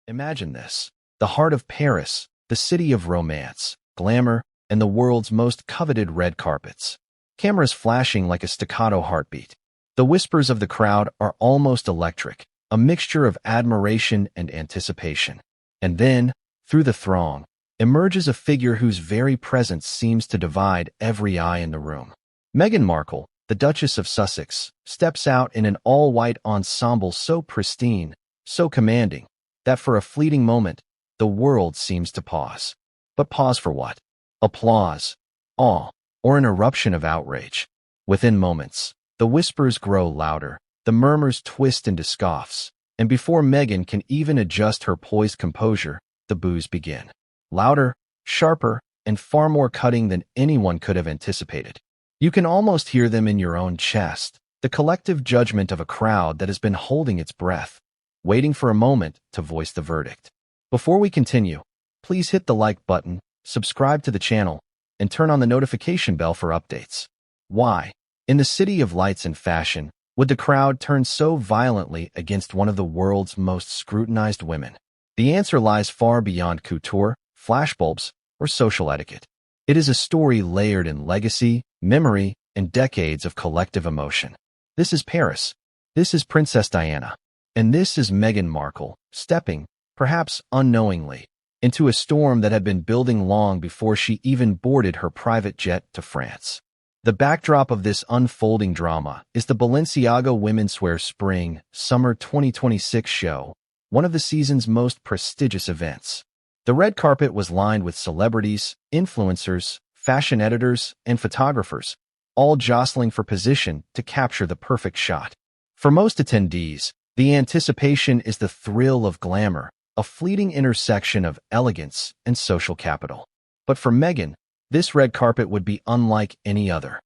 Imagine this: the heart of Paris, the city of romance, glamour, and the world's most coveted red carpets. Cameras flashing like a staccato heartbeat. The whispers of the crowd are almost electric, a mixture of admiration and anticipation. And then, through the throng, emerges a figure whose very presence seems to divide every eye in the room. Meghan Markle, the Duchess of Sussex, steps out in an all-white ensemble so pristine, so commanding, that for a fleeting moment, the world seems to pause. But pause for what? Applause, awe, or an eruption of outrage. Within moments, the whispers grow louder, the murmurs twist into scoffs, and before Meghan can even adjust her poised composure, the boos begin. Louder, sharper, and far more cutting than anyone could have anticipated. You can almost hear them in your own chest, the collective judgment of a crowd that has been holding its breath, waiting for a moment to voice the verdict. Before we continue, please hit the like button, subscribe to the channel, and turn on the notification bell for updates. Why, in the city of lights and fashion, would the crowd turn so violently against one of the world's most scrutinized women? The answer lies far beyond couture, flashbulbs, or social etiquette. It is a story layered in legacy, memory, and decades of collective emotion. This is Paris. This is Princess Diana. And this is Meghan Markle, stepping, perhaps unknowingly, into a storm that had been building long before she even boarded her private jet to France. The backdrop of this unfolding drama is the Balenciaga Women's Wear Spring/Summer 2026 show, one of the season's most prestigious events. The red carpet was lined with celebrities, influencers, fashion editors, and photographers, all jostling for position to capture the perfect shot. For most attendees, the anticipation is the thrill of glamour, a fleeting intersection of elegance and social capital. But for Meghan, this red carpet would be unlike any other.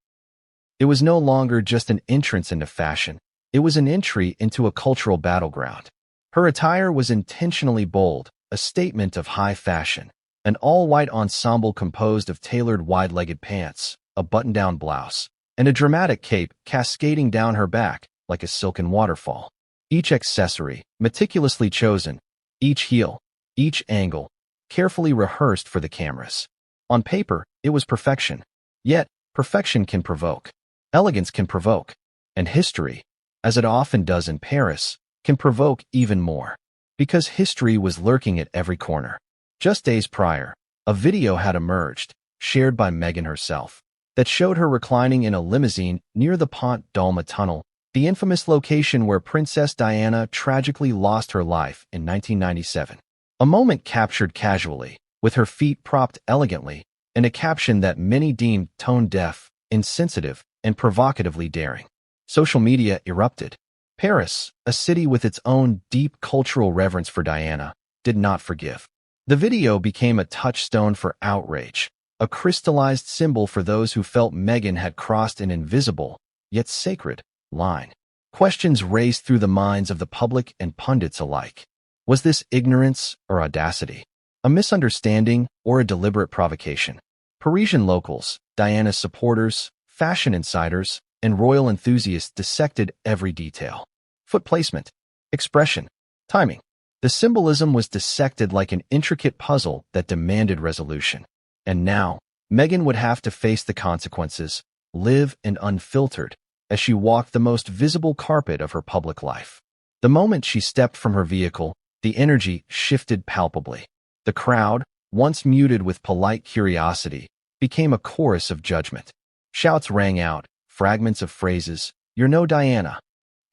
It was no longer just an entrance into fashion, it was an entry into a cultural battleground. Her attire was intentionally bold, a statement of high fashion. An all-white ensemble composed of tailored wide-legged pants, a button-down blouse, and a dramatic cape cascading down her back like a silken waterfall. Each accessory, meticulously chosen, each heel, each angle, carefully rehearsed for the cameras. On paper, it was perfection. Yet, perfection can provoke. Elegance can provoke. And history, as it often does in Paris, can provoke even more. Because history was lurking at every corner. Just days prior, a video had emerged, shared by Meghan herself, that showed her reclining in a limousine near the Pont d'Alma tunnel, the infamous location where Princess Diana tragically lost her life in 1997. A moment captured casually, with her feet propped elegantly, and a caption that many deemed tone-deaf, insensitive, and provocatively daring. Social media erupted. Paris, a city with its own deep cultural reverence for Diana, did not forgive. The video became a touchstone for outrage, a crystallized symbol for those who felt Meghan had crossed an invisible, yet sacred, line. Questions raced through the minds of the public and pundits alike. Was this ignorance or audacity? A misunderstanding or a deliberate provocation? Parisian locals, Diana's supporters, fashion insiders, and royal enthusiasts dissected every detail. Foot placement, expression, timing. The symbolism was dissected like an intricate puzzle that demanded resolution. And now, Meghan would have to face the consequences, live and unfiltered, as she walked the most visible carpet of her public life. The moment she stepped from her vehicle, the energy shifted palpably. The crowd, once muted with polite curiosity, became a chorus of judgment. Shouts rang out, fragments of phrases, "You're no Diana,"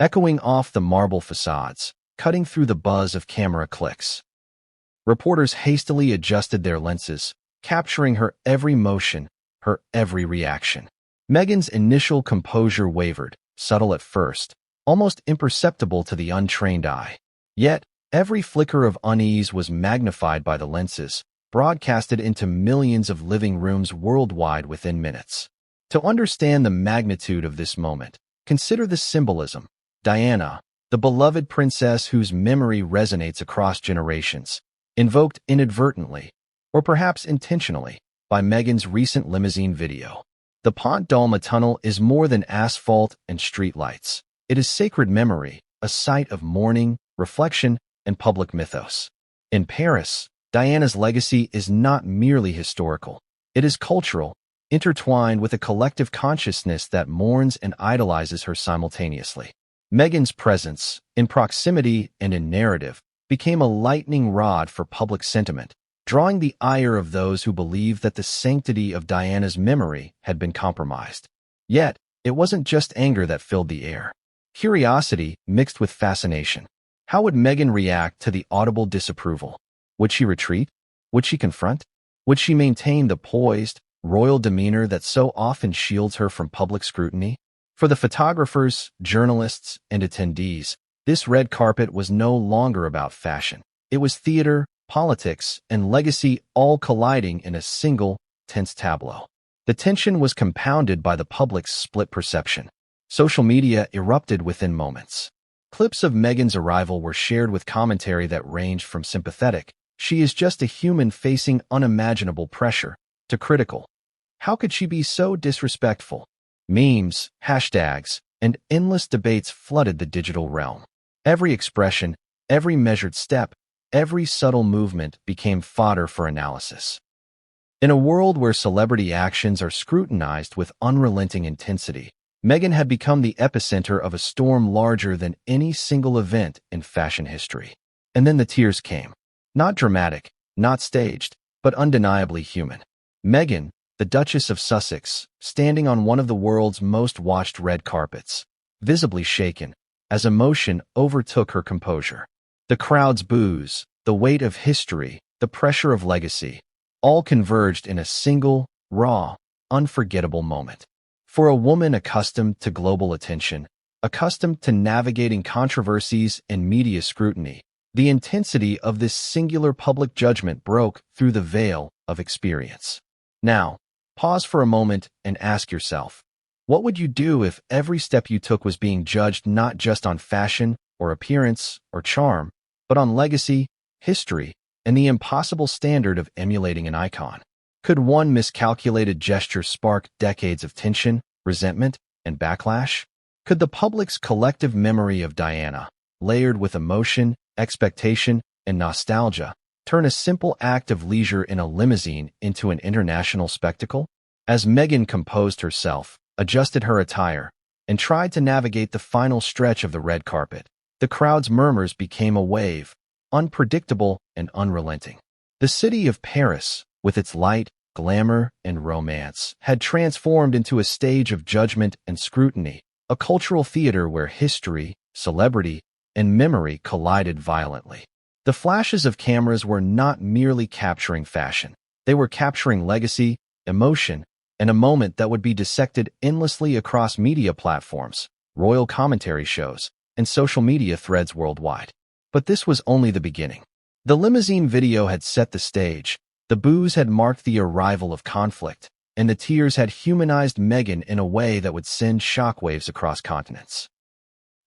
echoing off the marble facades, cutting through the buzz of camera clicks. Reporters hastily adjusted their lenses, capturing her every motion, her every reaction. Meghan's initial composure wavered, subtle at first, almost imperceptible to the untrained eye. Yet, every flicker of unease was magnified by the lenses, broadcasted into millions of living rooms worldwide within minutes. To understand the magnitude of this moment, consider the symbolism. Diana, the beloved princess whose memory resonates across generations, invoked inadvertently, or perhaps intentionally, by Meghan's recent limousine video. The Pont d'Alma tunnel is more than asphalt and streetlights. It is sacred memory, a site of mourning, reflection, and public mythos. In Paris, Diana's legacy is not merely historical. It is cultural, intertwined with a collective consciousness that mourns and idolizes her simultaneously. Meghan's presence, in proximity and in narrative, became a lightning rod for public sentiment, drawing the ire of those who believed that the sanctity of Diana's memory had been compromised. Yet, it wasn't just anger that filled the air. Curiosity mixed with fascination. How would Meghan react to the audible disapproval? Would she retreat? Would she confront? Would she maintain the poised, royal demeanor that so often shields her from public scrutiny? For the photographers, journalists, and attendees, this red carpet was no longer about fashion. It was theater, politics, and legacy all colliding in a single, tense tableau. The tension was compounded by the public's split perception. Social media erupted within moments. Clips of Meghan's arrival were shared with commentary that ranged from sympathetic, "She is just a human facing unimaginable pressure," to critical, "How could she be so disrespectful?" Memes, hashtags, and endless debates flooded the digital realm. Every expression, every measured step, every subtle movement became fodder for analysis. In a world where celebrity actions are scrutinized with unrelenting intensity, Meghan had become the epicenter of a storm larger than any single event in fashion history. And then the tears came. Not dramatic, not staged, but undeniably human. Meghan, the Duchess of Sussex, standing on one of the world's most watched red carpets, visibly shaken, as emotion overtook her composure. The crowd's boos, the weight of history, the pressure of legacy, all converged in a single, raw, unforgettable moment. For a woman accustomed to global attention, accustomed to navigating controversies and media scrutiny, the intensity of this singular public judgment broke through the veil of experience. Now, pause for a moment and ask yourself, what would you do if every step you took was being judged not just on fashion or appearance or charm, but on legacy, history, and the impossible standard of emulating an icon? Could one miscalculated gesture spark decades of tension, resentment, and backlash? Could the public's collective memory of Diana, layered with emotion, expectation, and nostalgia, turn a simple act of leisure in a limousine into an international spectacle? As Meghan composed herself, adjusted her attire, and tried to navigate the final stretch of the red carpet, the crowd's murmurs became a wave, unpredictable and unrelenting. The city of Paris, with its light, glamour, and romance, had transformed into a stage of judgment and scrutiny, a cultural theater where history, celebrity, and memory collided violently. The flashes of cameras were not merely capturing fashion. They were capturing legacy, emotion, and a moment that would be dissected endlessly across media platforms, royal commentary shows, and social media threads worldwide. But this was only the beginning. The limousine video had set the stage, the boos had marked the arrival of conflict, and the tears had humanized Meghan in a way that would send shockwaves across continents.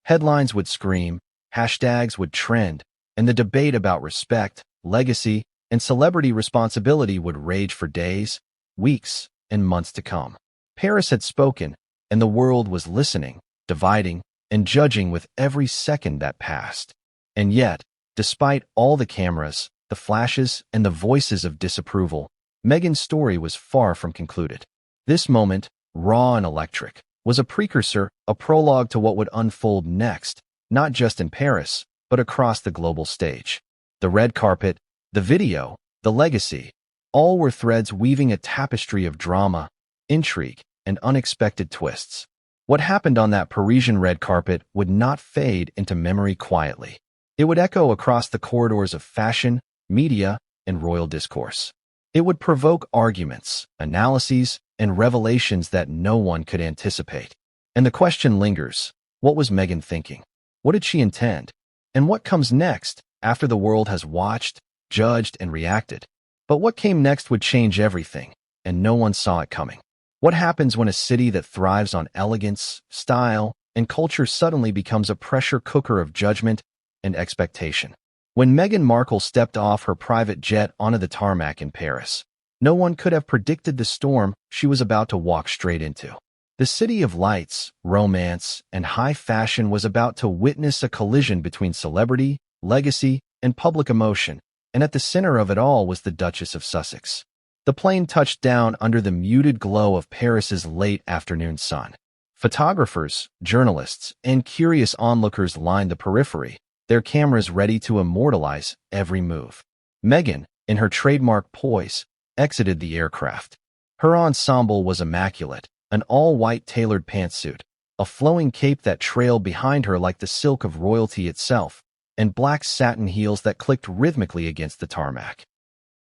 Headlines would scream, hashtags would trend, and the debate about respect, legacy, and celebrity responsibility would rage for days, weeks, and months to come. Paris had spoken, and the world was listening, dividing, and judging with every second that passed. And yet, despite all the cameras, the flashes, and the voices of disapproval, Meghan's story was far from concluded. This moment, raw and electric, was a precursor, a prologue to what would unfold next, not just in Paris, but across the global stage. The red carpet, the video, the legacy, all were threads weaving a tapestry of drama, intrigue, and unexpected twists. What happened on that Parisian red carpet would not fade into memory quietly. It would echo across the corridors of fashion, media, and royal discourse. It would provoke arguments, analyses, and revelations that no one could anticipate. And the question lingers, what was Meghan thinking? What did she intend? And what comes next, after the world has watched, judged, and reacted? But what came next would change everything, and no one saw it coming. What happens when a city that thrives on elegance, style, and culture suddenly becomes a pressure cooker of judgment and expectation? When Meghan Markle stepped off her private jet onto the tarmac in Paris, no one could have predicted the storm she was about to walk straight into. The city of lights, romance, and high fashion was about to witness a collision between celebrity, legacy, and public emotion, and at the center of it all was the Duchess of Sussex. The plane touched down under the muted glow of Paris's late afternoon sun. Photographers, journalists, and curious onlookers lined the periphery, their cameras ready to immortalize every move. Meghan, in her trademark poise, exited the aircraft. Her ensemble was immaculate, an all-white tailored pantsuit, a flowing cape that trailed behind her like the silk of royalty itself, and black satin heels that clicked rhythmically against the tarmac.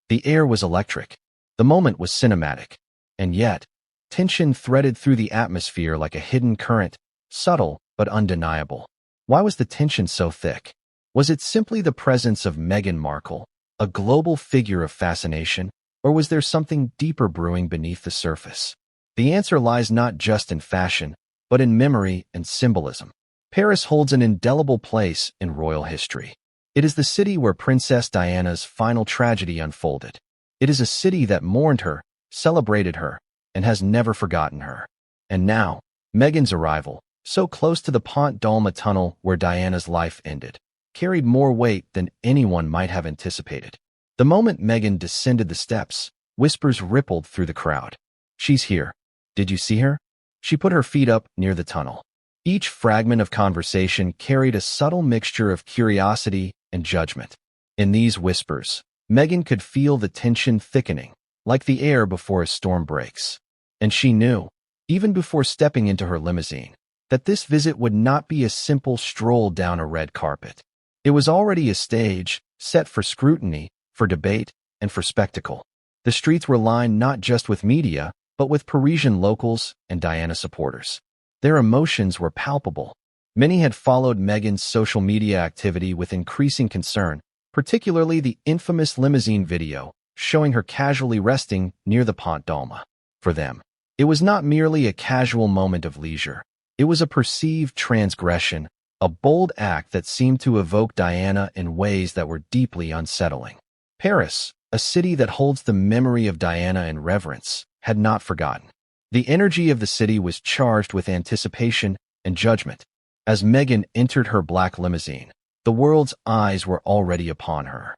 The air was electric. The moment was cinematic. And yet, tension threaded through the atmosphere like a hidden current, subtle but undeniable. Why was the tension so thick? Was it simply the presence of Meghan Markle, a global figure of fascination, or was there something deeper brewing beneath the surface? The answer lies not just in fashion, but in memory and symbolism. Paris holds an indelible place in royal history. It is the city where Princess Diana's final tragedy unfolded. It is a city that mourned her, celebrated her, and has never forgotten her. And now, Meghan's arrival, so close to the Pont d'Alma tunnel where Diana's life ended, carried more weight than anyone might have anticipated. The moment Meghan descended the steps, whispers rippled through the crowd. "She's here. Did you see her?" She put her feet up near the tunnel. Each fragment of conversation carried a subtle mixture of curiosity and judgment. In these whispers, Meghan could feel the tension thickening, like the air before a storm breaks. And she knew, even before stepping into her limousine, that this visit would not be a simple stroll down a red carpet. It was already a stage, set for scrutiny, for debate, and for spectacle. The streets were lined not just with media, but with Parisian locals and Diana supporters. Their emotions were palpable. Many had followed Meghan's social media activity with increasing concern, particularly the infamous limousine video showing her casually resting near the Pont d'Alma. For them, it was not merely a casual moment of leisure. It was a perceived transgression, a bold act that seemed to evoke Diana in ways that were deeply unsettling. Paris, a city that holds the memory of Diana in reverence, had not forgotten. The energy of the city was charged with anticipation and judgment. As Meghan entered her black limousine, the world's eyes were already upon her.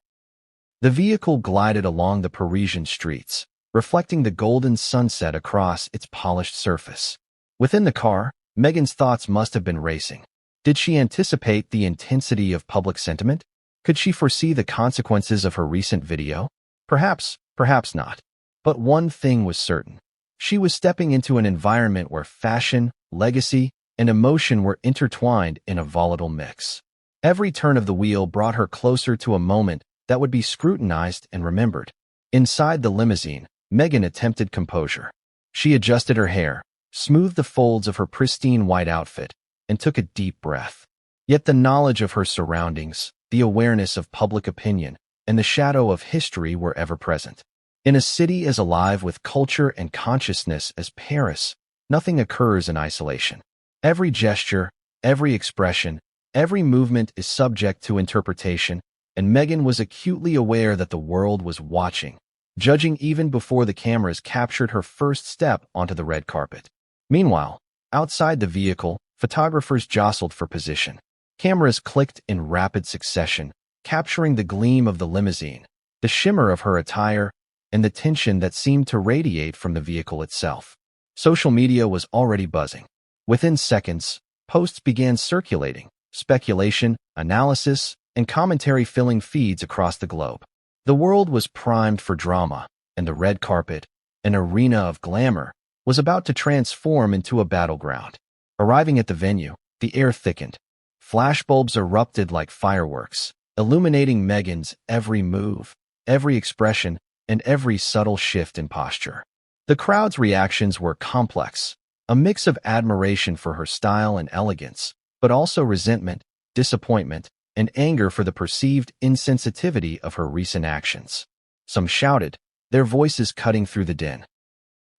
The vehicle glided along the Parisian streets, reflecting the golden sunset across its polished surface. Within the car, Meghan's thoughts must have been racing. Did she anticipate the intensity of public sentiment? Could she foresee the consequences of her recent video? Perhaps, perhaps not. But one thing was certain. She was stepping into an environment where fashion, legacy, and emotion were intertwined in a volatile mix. Every turn of the wheel brought her closer to a moment that would be scrutinized and remembered. Inside the limousine, Meghan attempted composure. She adjusted her hair, smoothed the folds of her pristine white outfit, and took a deep breath. Yet the knowledge of her surroundings, the awareness of public opinion, and the shadow of history were ever present. In a city as alive with culture and consciousness as Paris, nothing occurs in isolation. Every gesture, every expression, every movement is subject to interpretation, and Meghan was acutely aware that the world was watching, judging even before the cameras captured her first step onto the red carpet. Meanwhile, outside the vehicle, photographers jostled for position. Cameras clicked in rapid succession, capturing the gleam of the limousine, the shimmer of her attire, and the tension that seemed to radiate from the vehicle itself. Social media was already buzzing. Within seconds, posts began circulating, speculation, analysis, and commentary filling feeds across the globe. The world was primed for drama, and the red carpet, an arena of glamour, was about to transform into a battleground. Arriving at the venue, the air thickened. Flashbulbs erupted like fireworks, illuminating Meghan's every move, every expression, and every subtle shift in posture. The crowd's reactions were complex, a mix of admiration for her style and elegance, but also resentment, disappointment, and anger for the perceived insensitivity of her recent actions. Some shouted, their voices cutting through the din.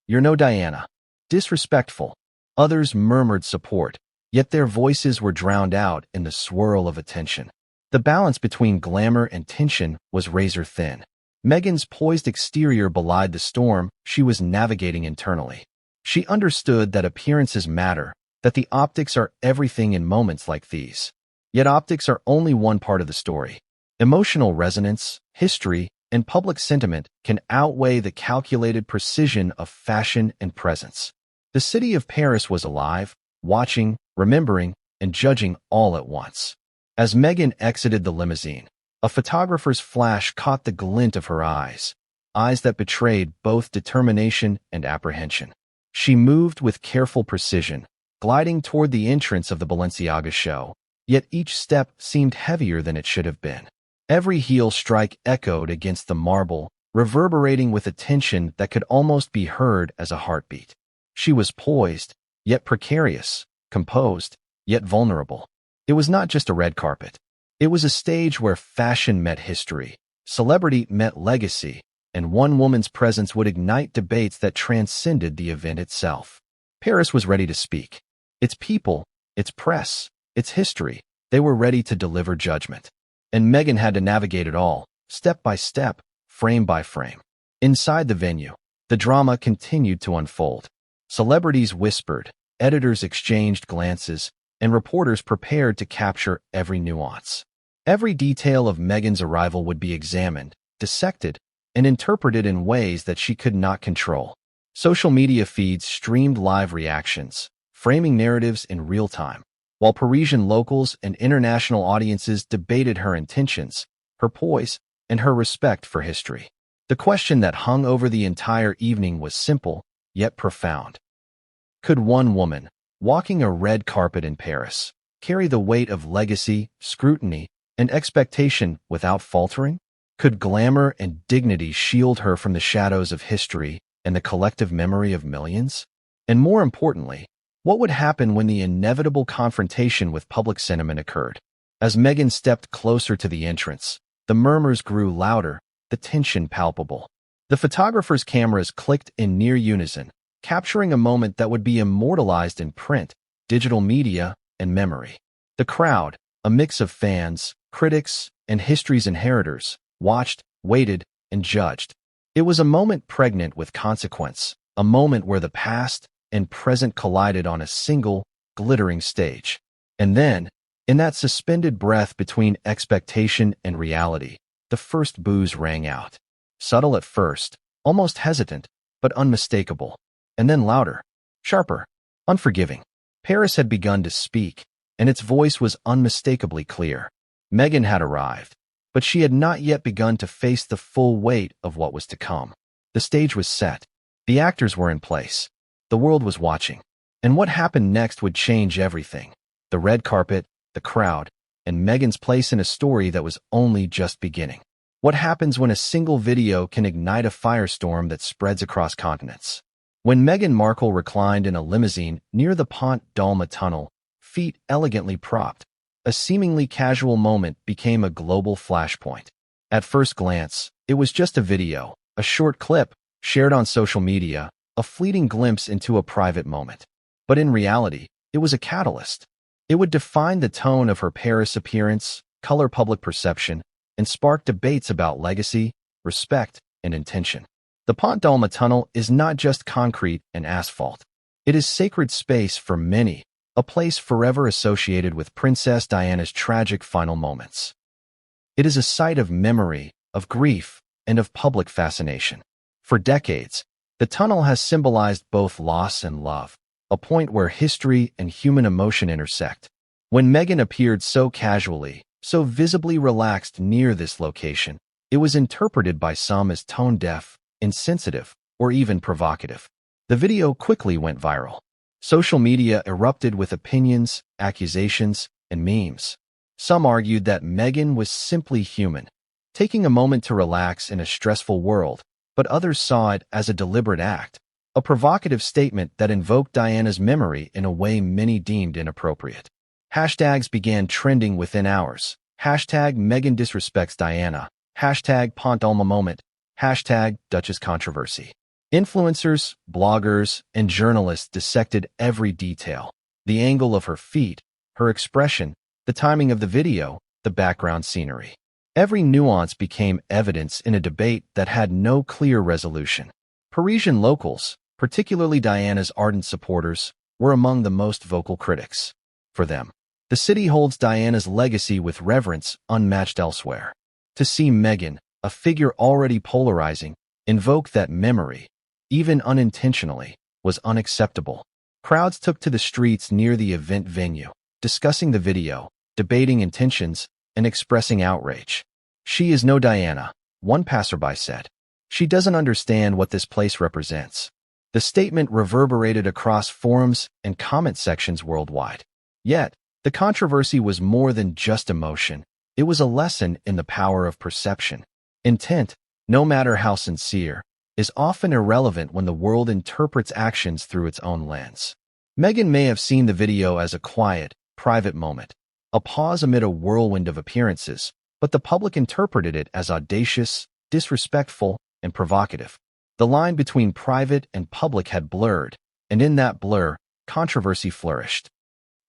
"You're no Diana." Disrespectful. Others murmured support, yet their voices were drowned out in the swirl of attention. The balance between glamour and tension was razor thin. Meghan's poised exterior belied the storm she was navigating internally. She understood that appearances matter, that the optics are everything in moments like these. Yet optics are only one part of the story. Emotional resonance, history, and public sentiment can outweigh the calculated precision of fashion and presence. The city of Paris was alive, watching, remembering, and judging all at once. As Meghan exited the limousine, a photographer's flash caught the glint of her eyes, eyes that betrayed both determination and apprehension. She moved with careful precision, gliding toward the entrance of the Balenciaga show, yet each step seemed heavier than it should have been. Every heel strike echoed against the marble, reverberating with a tension that could almost be heard as a heartbeat. She was poised, yet precarious, composed, yet vulnerable. It was not just a red carpet. It was a stage where fashion met history, celebrity met legacy, and one woman's presence would ignite debates that transcended the event itself. Paris was ready to speak. Its people, its press, its history, they were ready to deliver judgment. And Meghan had to navigate it all, step by step, frame by frame. Inside the venue, the drama continued to unfold. Celebrities whispered, editors exchanged glances, and reporters prepared to capture every nuance. Every detail of Meghan's arrival would be examined, dissected, and interpreted in ways that she could not control. Social media feeds streamed live reactions, framing narratives in real time, while Parisian locals and international audiences debated her intentions, her poise, and her respect for history. The question that hung over the entire evening was simple, yet profound. Could one woman, walking a red carpet in Paris, carry the weight of legacy, scrutiny, and expectation without faltering? Could glamour and dignity shield her from the shadows of history and the collective memory of millions? And more importantly, what would happen when the inevitable confrontation with public sentiment occurred? As Meghan stepped closer to the entrance, the murmurs grew louder, the tension palpable. The photographer's cameras clicked in near unison, capturing a moment that would be immortalized in print, digital media, and memory. The crowd, a mix of fans, critics, and history's inheritors, watched, waited, and judged. It was a moment pregnant with consequence, a moment where the past and present collided on a single, glittering stage. And then, in that suspended breath between expectation and reality, the first boos rang out. Subtle at first, almost hesitant, but unmistakable. And then louder, sharper, unforgiving. Paris had begun to speak, and its voice was unmistakably clear. Meghan had arrived, but she had not yet begun to face the full weight of what was to come. The stage was set. The actors were in place. The world was watching. And what happened next would change everything. The red carpet, the crowd, and Meghan's place in a story that was only just beginning. What happens when a single video can ignite a firestorm that spreads across continents? When Meghan Markle reclined in a limousine near the Pont d'Alma tunnel, feet elegantly propped, a seemingly casual moment became a global flashpoint. At first glance, it was just a video, a short clip, shared on social media, a fleeting glimpse into a private moment. But in reality, it was a catalyst. It would define the tone of her Paris appearance, color public perception, and spark debates about legacy, respect, and intention. The Pont d'Alma tunnel is not just concrete and asphalt. It is sacred space for many, a place forever associated with Princess Diana's tragic final moments. It is a site of memory, of grief, and of public fascination. For decades, the tunnel has symbolized both loss and love, a point where history and human emotion intersect. When Meghan appeared so casually, so visibly relaxed near this location, it was interpreted by some as tone-deaf, insensitive, or even provocative. The video quickly went viral. Social media erupted with opinions, accusations, and memes. Some argued that Meghan was simply human, taking a moment to relax in a stressful world, but others saw it as a deliberate act, a provocative statement that invoked Diana's memory in a way many deemed inappropriate. Hashtags began trending within hours. Hashtag Meghan disrespects Diana. Hashtag Pont d'Alma moment. Hashtag Duchess controversy. Influencers, bloggers, and journalists dissected every detail. The angle of her feet, her expression, the timing of the video, the background scenery. Every nuance became evidence in a debate that had no clear resolution. Parisian locals, particularly Diana's ardent supporters, were among the most vocal critics. For them, the city holds Diana's legacy with reverence unmatched elsewhere. To see Meghan, a figure already polarizing, invoke that memory, even unintentionally, was unacceptable. Crowds took to the streets near the event venue, discussing the video, debating intentions, and expressing outrage. "She is no Diana," one passerby said. "She doesn't understand what this place represents." The statement reverberated across forums and comment sections worldwide. Yet, the controversy was more than just emotion. It was a lesson in the power of perception. Intent, no matter how sincere, is often irrelevant when the world interprets actions through its own lens. Meghan may have seen the video as a quiet, private moment, a pause amid a whirlwind of appearances, but the public interpreted it as audacious, disrespectful, and provocative. The line between private and public had blurred, and in that blur, controversy flourished.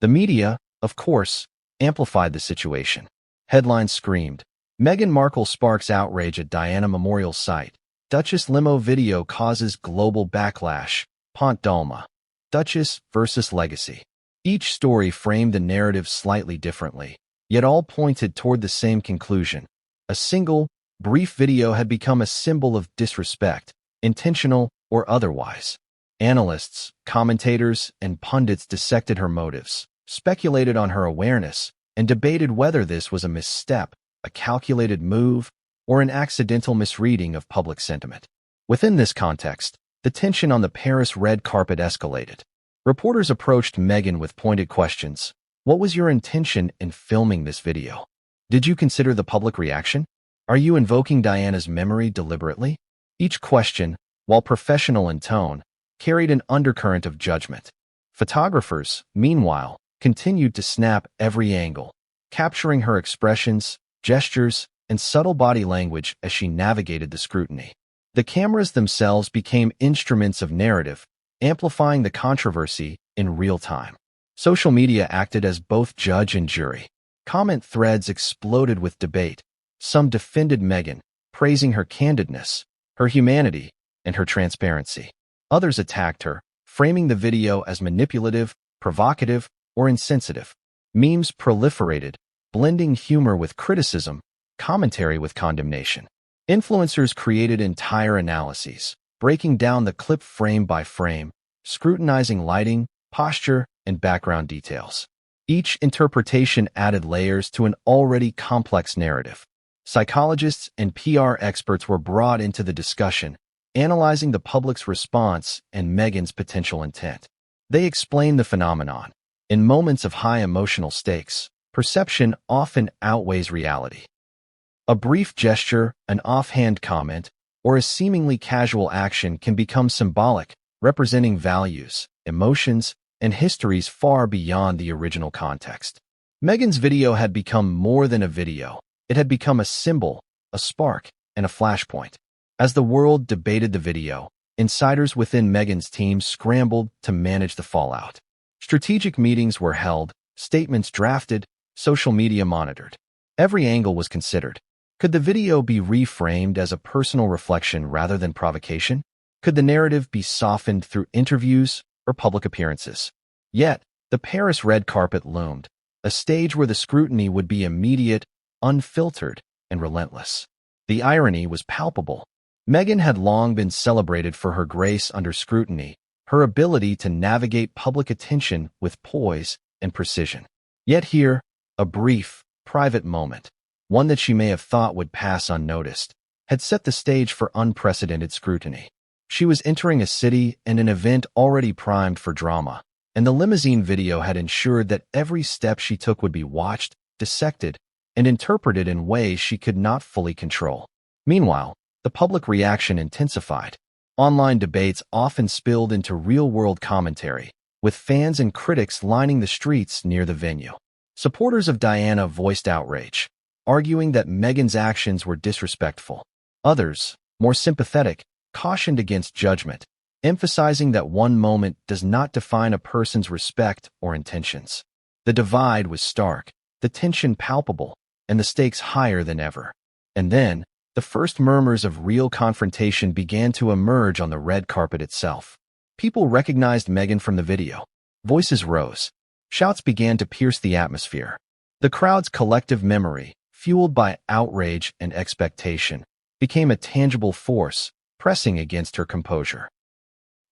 The media, of course, amplified the situation. Headlines screamed, "Meghan Markle sparks outrage at Diana Memorial Site. Duchess limo video causes global backlash. Pont Dalma. Duchess versus legacy." Each story framed the narrative slightly differently, yet all pointed toward the same conclusion. A single, brief video had become a symbol of disrespect, intentional or otherwise. Analysts, commentators, and pundits dissected her motives, speculated on her awareness, and debated whether this was a misstep, a calculated move, or an accidental misreading of public sentiment. Within this context, the tension on the Paris red carpet escalated. Reporters approached Meghan with pointed questions. What was your intention in filming this video? Did you consider the public reaction? Are you invoking Diana's memory deliberately? Each question, while professional in tone, carried an undercurrent of judgment. Photographers, meanwhile, continued to snap every angle, capturing her expressions, gestures, and subtle body language as she navigated the scrutiny. The cameras themselves became instruments of narrative, amplifying the controversy in real time. Social media acted as both judge and jury. Comment threads exploded with debate. Some defended Meghan, praising her candidness, her humanity, and her transparency. Others attacked her, framing the video as manipulative, provocative, or insensitive. Memes proliferated, blending humor with criticism, commentary with condemnation. Influencers created entire analyses, breaking down the clip frame by frame, scrutinizing lighting, posture, and background details. Each interpretation added layers to an already complex narrative. Psychologists and PR experts were brought into the discussion, analyzing the public's response and Meghan's potential intent. They explained the phenomenon. In moments of high emotional stakes, perception often outweighs reality. A brief gesture, an offhand comment, or a seemingly casual action can become symbolic, representing values, emotions, and histories far beyond the original context. Meghan's video had become more than a video. It had become a symbol, a spark, and a flashpoint. As the world debated the video, insiders within Meghan's team scrambled to manage the fallout. Strategic meetings were held, statements drafted, social media monitored. Every angle was considered. Could the video be reframed as a personal reflection rather than provocation? Could the narrative be softened through interviews or public appearances? Yet, the Paris red carpet loomed, a stage where the scrutiny would be immediate, unfiltered, and relentless. The irony was palpable. Meghan had long been celebrated for her grace under scrutiny, her ability to navigate public attention with poise and precision. Yet here, a brief, private moment, one that she may have thought would pass unnoticed, had set the stage for unprecedented scrutiny. She was entering a city and an event already primed for drama, and the limousine video had ensured that every step she took would be watched, dissected, and interpreted in ways she could not fully control. Meanwhile, the public reaction intensified. Online debates often spilled into real-world commentary, with fans and critics lining the streets near the venue. Supporters of Diana voiced outrage, arguing that Meghan's actions were disrespectful. Others, more sympathetic, cautioned against judgment, emphasizing that one moment does not define a person's respect or intentions. The divide was stark, the tension palpable, and the stakes higher than ever. And then, the first murmurs of real confrontation began to emerge on the red carpet itself. People recognized Meghan from the video. Voices rose. Shouts began to pierce the atmosphere. The crowd's collective memory, fueled by outrage and expectation, became a tangible force, pressing against her composure.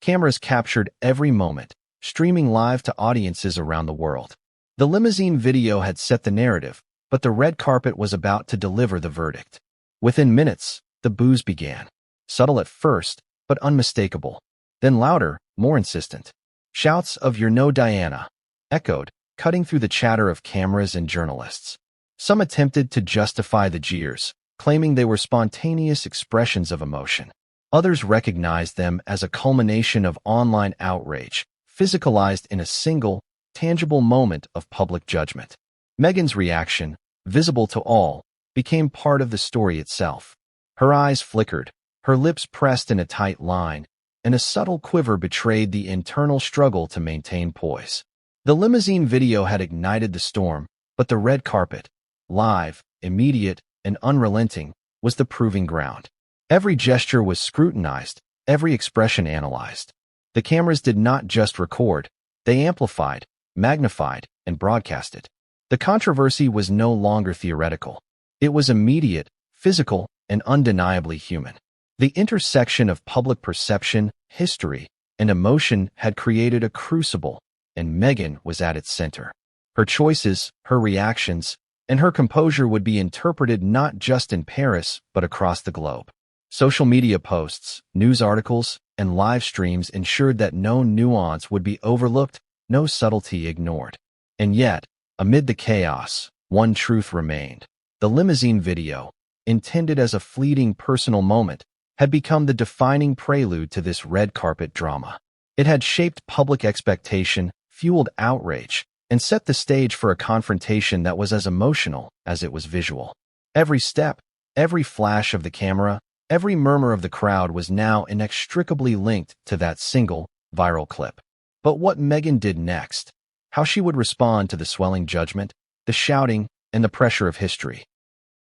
Cameras captured every moment, streaming live to audiences around the world. The limousine video had set the narrative, but the red carpet was about to deliver the verdict. Within minutes, the boos began. Subtle at first, but unmistakable. Then louder, more insistent. Shouts of "You're no Diana" echoed, cutting through the chatter of cameras and journalists. Some attempted to justify the jeers, claiming they were spontaneous expressions of emotion. Others recognized them as a culmination of online outrage, physicalized in a single, tangible moment of public judgment. Meghan's reaction, visible to all, became part of the story itself. Her eyes flickered, her lips pressed in a tight line, and a subtle quiver betrayed the internal struggle to maintain poise. The limousine video had ignited the storm, but the red carpet, live, immediate, and unrelenting, was the proving ground. Every gesture was scrutinized, every expression analyzed. The cameras did not just record, they amplified, magnified, and broadcasted. The controversy was no longer theoretical. It was immediate, physical, and undeniably human. The intersection of public perception, history, and emotion had created a crucible, and Meghan was at its center. Her choices, her reactions, and her composure would be interpreted not just in Paris, but across the globe. Social media posts, news articles, and live streams ensured that no nuance would be overlooked, no subtlety ignored. And yet, amid the chaos, one truth remained. The limousine video, intended as a fleeting personal moment, had become the defining prelude to this red carpet drama. It had shaped public expectation, fueled outrage, and set the stage for a confrontation that was as emotional as it was visual. Every step, every flash of the camera, every murmur of the crowd was now inextricably linked to that single, viral clip. But what Meghan did next, how she would respond to the swelling judgment, the shouting, and the pressure of history,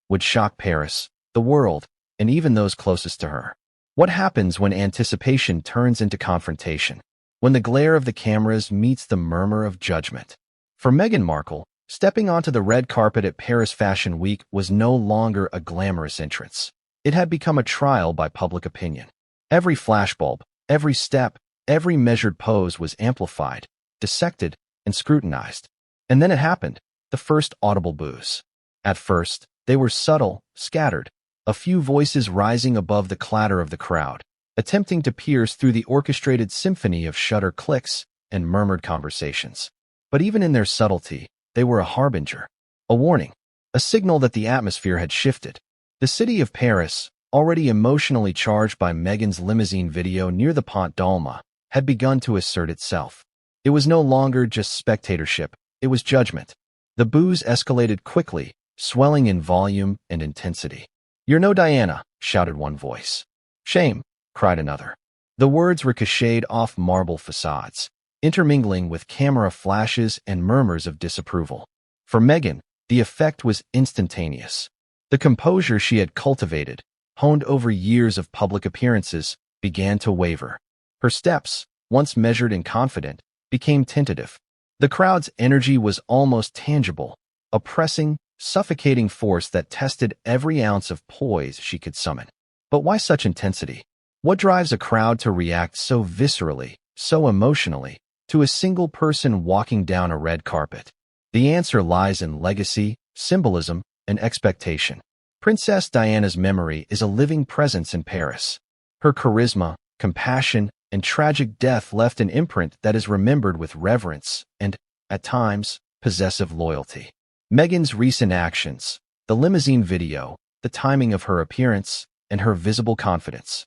would shock Paris, the world, and even those closest to her. What happens when anticipation turns into confrontation? When the glare of the cameras meets the murmur of judgment? For Meghan Markle, stepping onto the red carpet at Paris Fashion Week was no longer a glamorous entrance. It had become a trial by public opinion. Every flashbulb, every step, every measured pose was amplified, dissected, and scrutinized. And then it happened, the first audible boos. At first, they were subtle, scattered, a few voices rising above the clatter of the crowd, attempting to pierce through the orchestrated symphony of shutter clicks and murmured conversations. But even in their subtlety, they were a harbinger, a warning, a signal that the atmosphere had shifted. The city of Paris, already emotionally charged by Meghan's limousine video near the Pont d'Alma, had begun to assert itself. It was no longer just spectatorship, it was judgment. The boos escalated quickly, swelling in volume and intensity. "You're no Diana," shouted one voice. "Shame," cried another. The words ricocheted off marble facades, intermingling with camera flashes and murmurs of disapproval. For Meghan, the effect was instantaneous. The composure she had cultivated, honed over years of public appearances, began to waver. Her steps, once measured and confident, became tentative. The crowd's energy was almost tangible, a pressing, suffocating force that tested every ounce of poise she could summon. But why such intensity? What drives a crowd to react so viscerally, so emotionally, to a single person walking down a red carpet? The answer lies in legacy, symbolism, and expectation. Princess Diana's memory is a living presence in Paris. Her charisma, compassion, and tragic death left an imprint that is remembered with reverence and, at times, possessive loyalty. Meghan's recent actions, the limousine video, the timing of her appearance, and her visible confidence,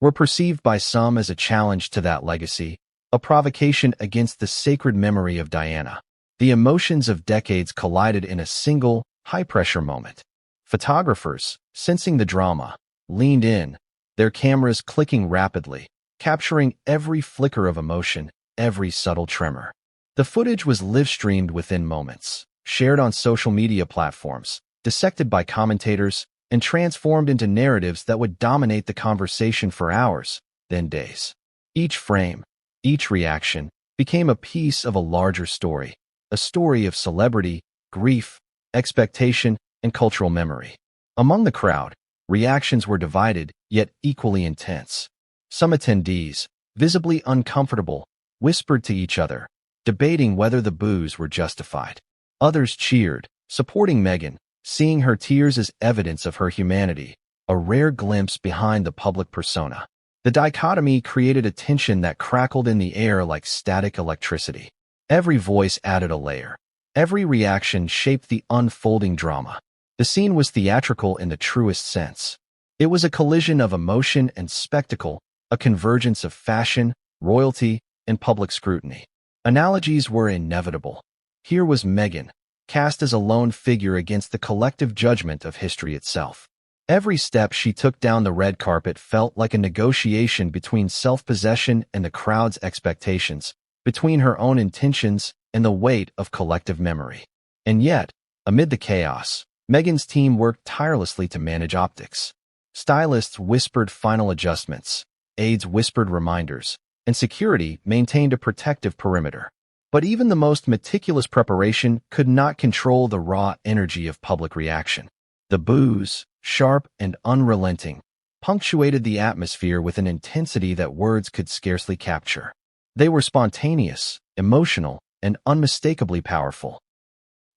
were perceived by some as a challenge to that legacy, a provocation against the sacred memory of Diana. The emotions of decades collided in a single, high-pressure moment. Photographers, sensing the drama, leaned in, their cameras clicking rapidly, capturing every flicker of emotion, every subtle tremor. The footage was live-streamed within moments, shared on social media platforms, dissected by commentators, and transformed into narratives that would dominate the conversation for hours, then days. Each frame, each reaction, became a piece of a larger story, a story of celebrity, grief, expectation, and cultural memory. Among the crowd, reactions were divided, yet equally intense. Some attendees, visibly uncomfortable, whispered to each other, debating whether the boos were justified. Others cheered, supporting Meghan, seeing her tears as evidence of her humanity, a rare glimpse behind the public persona. The dichotomy created a tension that crackled in the air like static electricity. Every voice added a layer. Every reaction shaped the unfolding drama. The scene was theatrical in the truest sense. It was a collision of emotion and spectacle, a convergence of fashion, royalty, and public scrutiny. Analogies were inevitable. Here was Meghan, cast as a lone figure against the collective judgment of history itself. Every step she took down the red carpet felt like a negotiation between self-possession and the crowd's expectations, between her own intentions and the weight of collective memory. And yet, amid the chaos, Meghan's team worked tirelessly to manage optics. Stylists whispered final adjustments, aides whispered reminders, and security maintained a protective perimeter. But even the most meticulous preparation could not control the raw energy of public reaction. The boos, sharp and unrelenting, punctuated the atmosphere with an intensity that words could scarcely capture. They were spontaneous, emotional, and unmistakably powerful.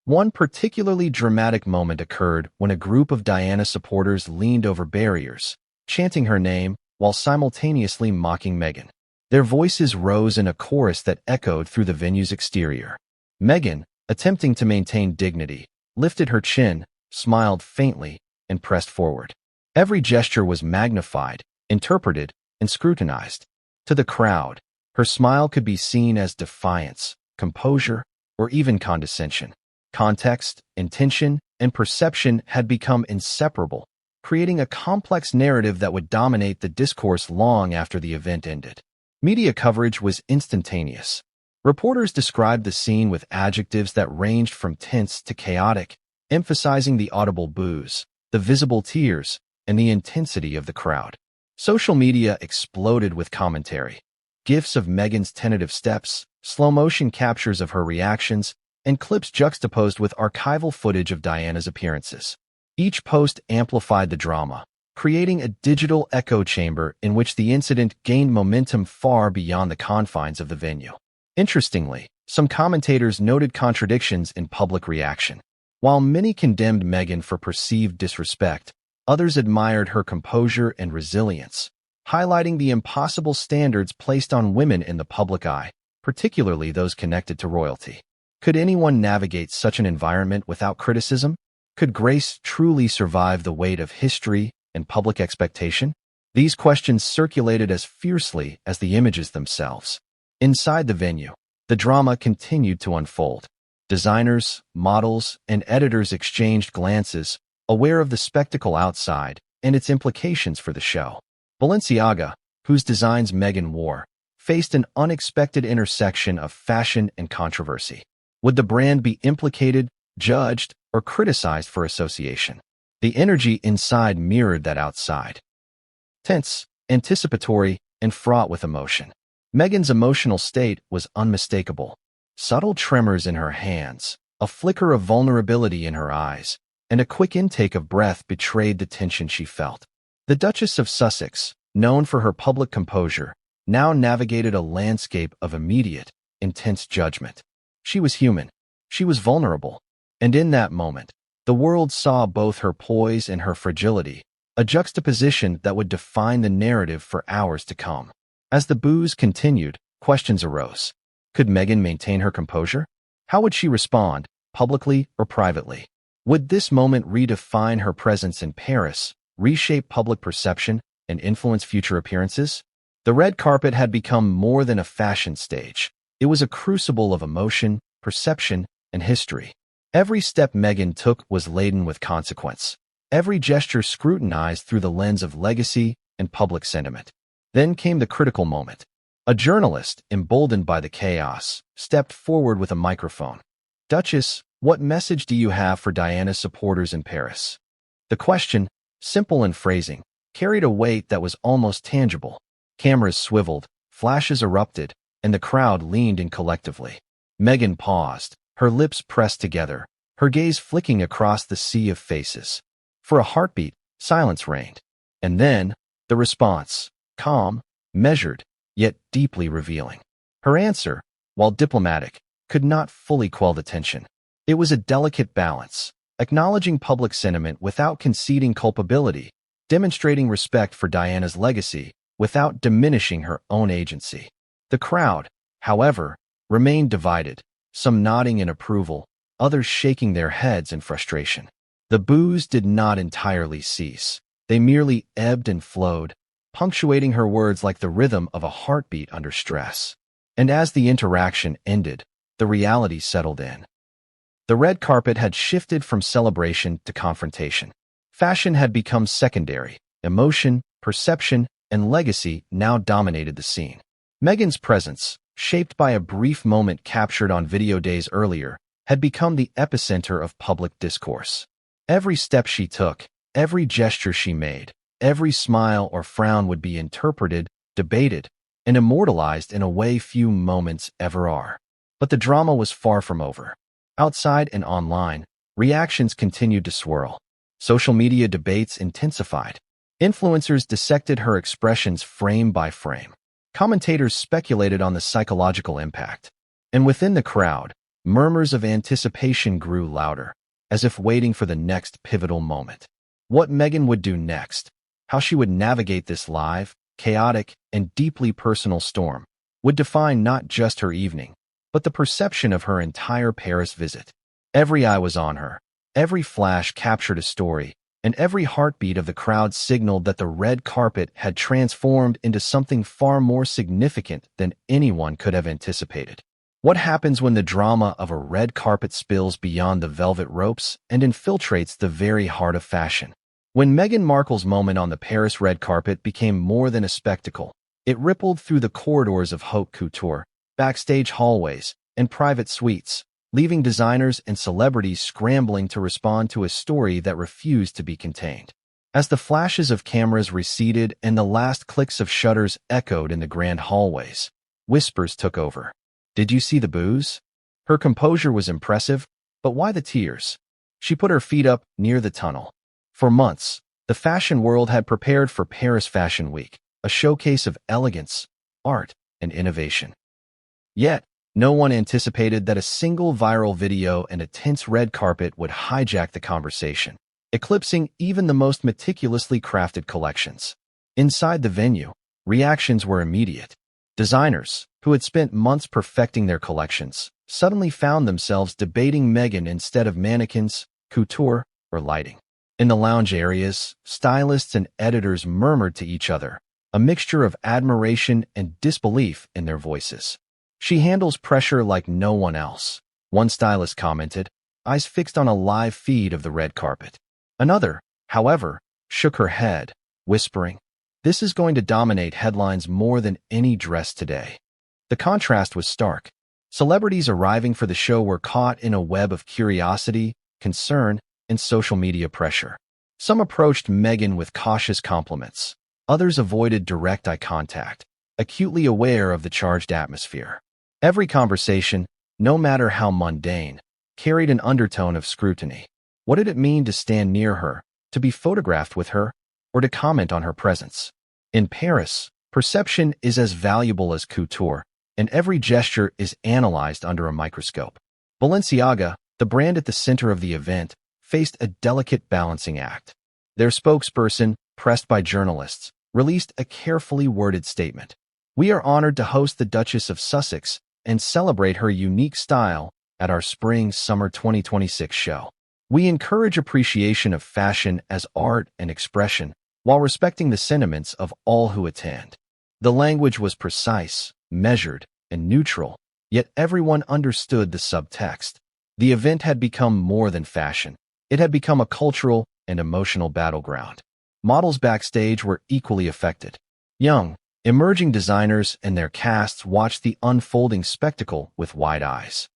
One particularly dramatic moment occurred when a group of Diana supporters leaned over barriers, chanting her name while simultaneously mocking Meghan. Their voices rose in a chorus that echoed through the venue's exterior. Meghan, attempting to maintain dignity, lifted her chin, smiled faintly, and pressed forward. Every gesture was magnified, interpreted, and scrutinized. To the crowd, her smile could be seen as defiance, composure, or even condescension. Context, intention, and perception had become inseparable, creating a complex narrative that would dominate the discourse long after the event ended. Media coverage was instantaneous. Reporters described the scene with adjectives that ranged from tense to chaotic, emphasizing the audible boos, the visible tears, and the intensity of the crowd. Social media exploded with commentary. GIFs of Meghan's tentative steps, slow-motion captures of her reactions, and clips juxtaposed with archival footage of Diana's appearances. Each post amplified the drama, creating a digital echo chamber in which the incident gained momentum far beyond the confines of the venue. Interestingly, some commentators noted contradictions in public reaction. While many condemned Meghan for perceived disrespect, others admired her composure and resilience, highlighting the impossible standards placed on women in the public eye, particularly those connected to royalty. Could anyone navigate such an environment without criticism? Could grace truly survive the weight of history and public expectation? These questions circulated as fiercely as the images themselves. Inside the venue, the drama continued to unfold. Designers, models, and editors exchanged glances, aware of the spectacle outside and its implications for the show. Balenciaga, whose designs Meghan wore, faced an unexpected intersection of fashion and controversy. Would the brand be implicated, judged, or criticized for association? The energy inside mirrored that outside. Tense, anticipatory, and fraught with emotion. Meghan's emotional state was unmistakable. Subtle tremors in her hands, a flicker of vulnerability in her eyes, and a quick intake of breath betrayed the tension she felt. The Duchess of Sussex, known for her public composure, now navigated a landscape of immediate, intense judgment. She was human. She was vulnerable. And in that moment, the world saw both her poise and her fragility, a juxtaposition that would define the narrative for hours to come. As the boos continued, questions arose. Could Meghan maintain her composure? How would she respond, publicly or privately? Would this moment redefine her presence in Paris, reshape public perception, and influence future appearances? The red carpet had become more than a fashion stage. It was a crucible of emotion, perception, and history. Every step Meghan took was laden with consequence. Every gesture scrutinized through the lens of legacy and public sentiment. Then came the critical moment. A journalist, emboldened by the chaos, stepped forward with a microphone. "Duchess, what message do you have for Diana's supporters in Paris?" The question, simple in phrasing, carried a weight that was almost tangible. Cameras swiveled, flashes erupted, and the crowd leaned in collectively. Meghan paused, her lips pressed together, her gaze flicking across the sea of faces. For a heartbeat, silence reigned. And then, the response, calm, measured, yet deeply revealing. Her answer, while diplomatic, could not fully quell the tension. It was a delicate balance, acknowledging public sentiment without conceding culpability, demonstrating respect for Diana's legacy without diminishing her own agency. The crowd, however, remained divided, some nodding in approval, others shaking their heads in frustration. The boos did not entirely cease. They merely ebbed and flowed, punctuating her words like the rhythm of a heartbeat under stress. And as the interaction ended, the reality settled in. The red carpet had shifted from celebration to confrontation. Fashion had become secondary. Emotion, perception, and legacy now dominated the scene. Meghan's presence, shaped by a brief moment captured on video days earlier, had become the epicenter of public discourse. Every step she took, every gesture she made, every smile or frown would be interpreted, debated, and immortalized in a way few moments ever are. But the drama was far from over. Outside and online, reactions continued to swirl. Social media debates intensified. Influencers dissected her expressions frame by frame. Commentators speculated on the psychological impact. And within the crowd, murmurs of anticipation grew louder, as if waiting for the next pivotal moment. What Meghan would do next, how she would navigate this live, chaotic, and deeply personal storm, would define not just her evening, but the perception of her entire Paris visit. Every eye was on her. Every flash captured a story, and every heartbeat of the crowd signaled that the red carpet had transformed into something far more significant than anyone could have anticipated. What happens when the drama of a red carpet spills beyond the velvet ropes and infiltrates the very heart of fashion? When Meghan Markle's moment on the Paris red carpet became more than a spectacle, it rippled through the corridors of haute couture, backstage hallways, and private suites, leaving designers and celebrities scrambling to respond to a story that refused to be contained. As the flashes of cameras receded and the last clicks of shutters echoed in the grand hallways, whispers took over. Did you see the boos? Her composure was impressive, but why the tears? She put her feet up near the tunnel. For months, the fashion world had prepared for Paris Fashion Week, a showcase of elegance, art, and innovation. Yet, no one anticipated that a single viral video and a tense red carpet would hijack the conversation, eclipsing even the most meticulously crafted collections. Inside the venue, reactions were immediate. Designers, who had spent months perfecting their collections, suddenly found themselves debating Meghan instead of mannequins, couture, or lighting. In the lounge areas, stylists and editors murmured to each other, a mixture of admiration and disbelief in their voices. She handles pressure like no one else, one stylist commented, eyes fixed on a live feed of the red carpet. Another, however, shook her head, whispering, "This is going to dominate headlines more than any dress today." The contrast was stark. Celebrities arriving for the show were caught in a web of curiosity, concern, and social media pressure. Some approached Meghan with cautious compliments. Others avoided direct eye contact, acutely aware of the charged atmosphere. Every conversation, no matter how mundane, carried an undertone of scrutiny. What did it mean to stand near her, to be photographed with her, or to comment on her presence? In Paris, perception is as valuable as couture, and every gesture is analyzed under a microscope. Balenciaga, the brand at the center of the event, faced a delicate balancing act. Their spokesperson, pressed by journalists, released a carefully worded statement. "We are honored to host the Duchess of Sussex and celebrate her unique style at our Spring-Summer 2026 show. We encourage appreciation of fashion as art and expression while respecting the sentiments of all who attend." The language was precise, measured, and neutral, yet everyone understood the subtext. The event had become more than fashion. It had become a cultural and emotional battleground. Models backstage were equally affected. Young, emerging designers and their casts watched the unfolding spectacle with wide eyes.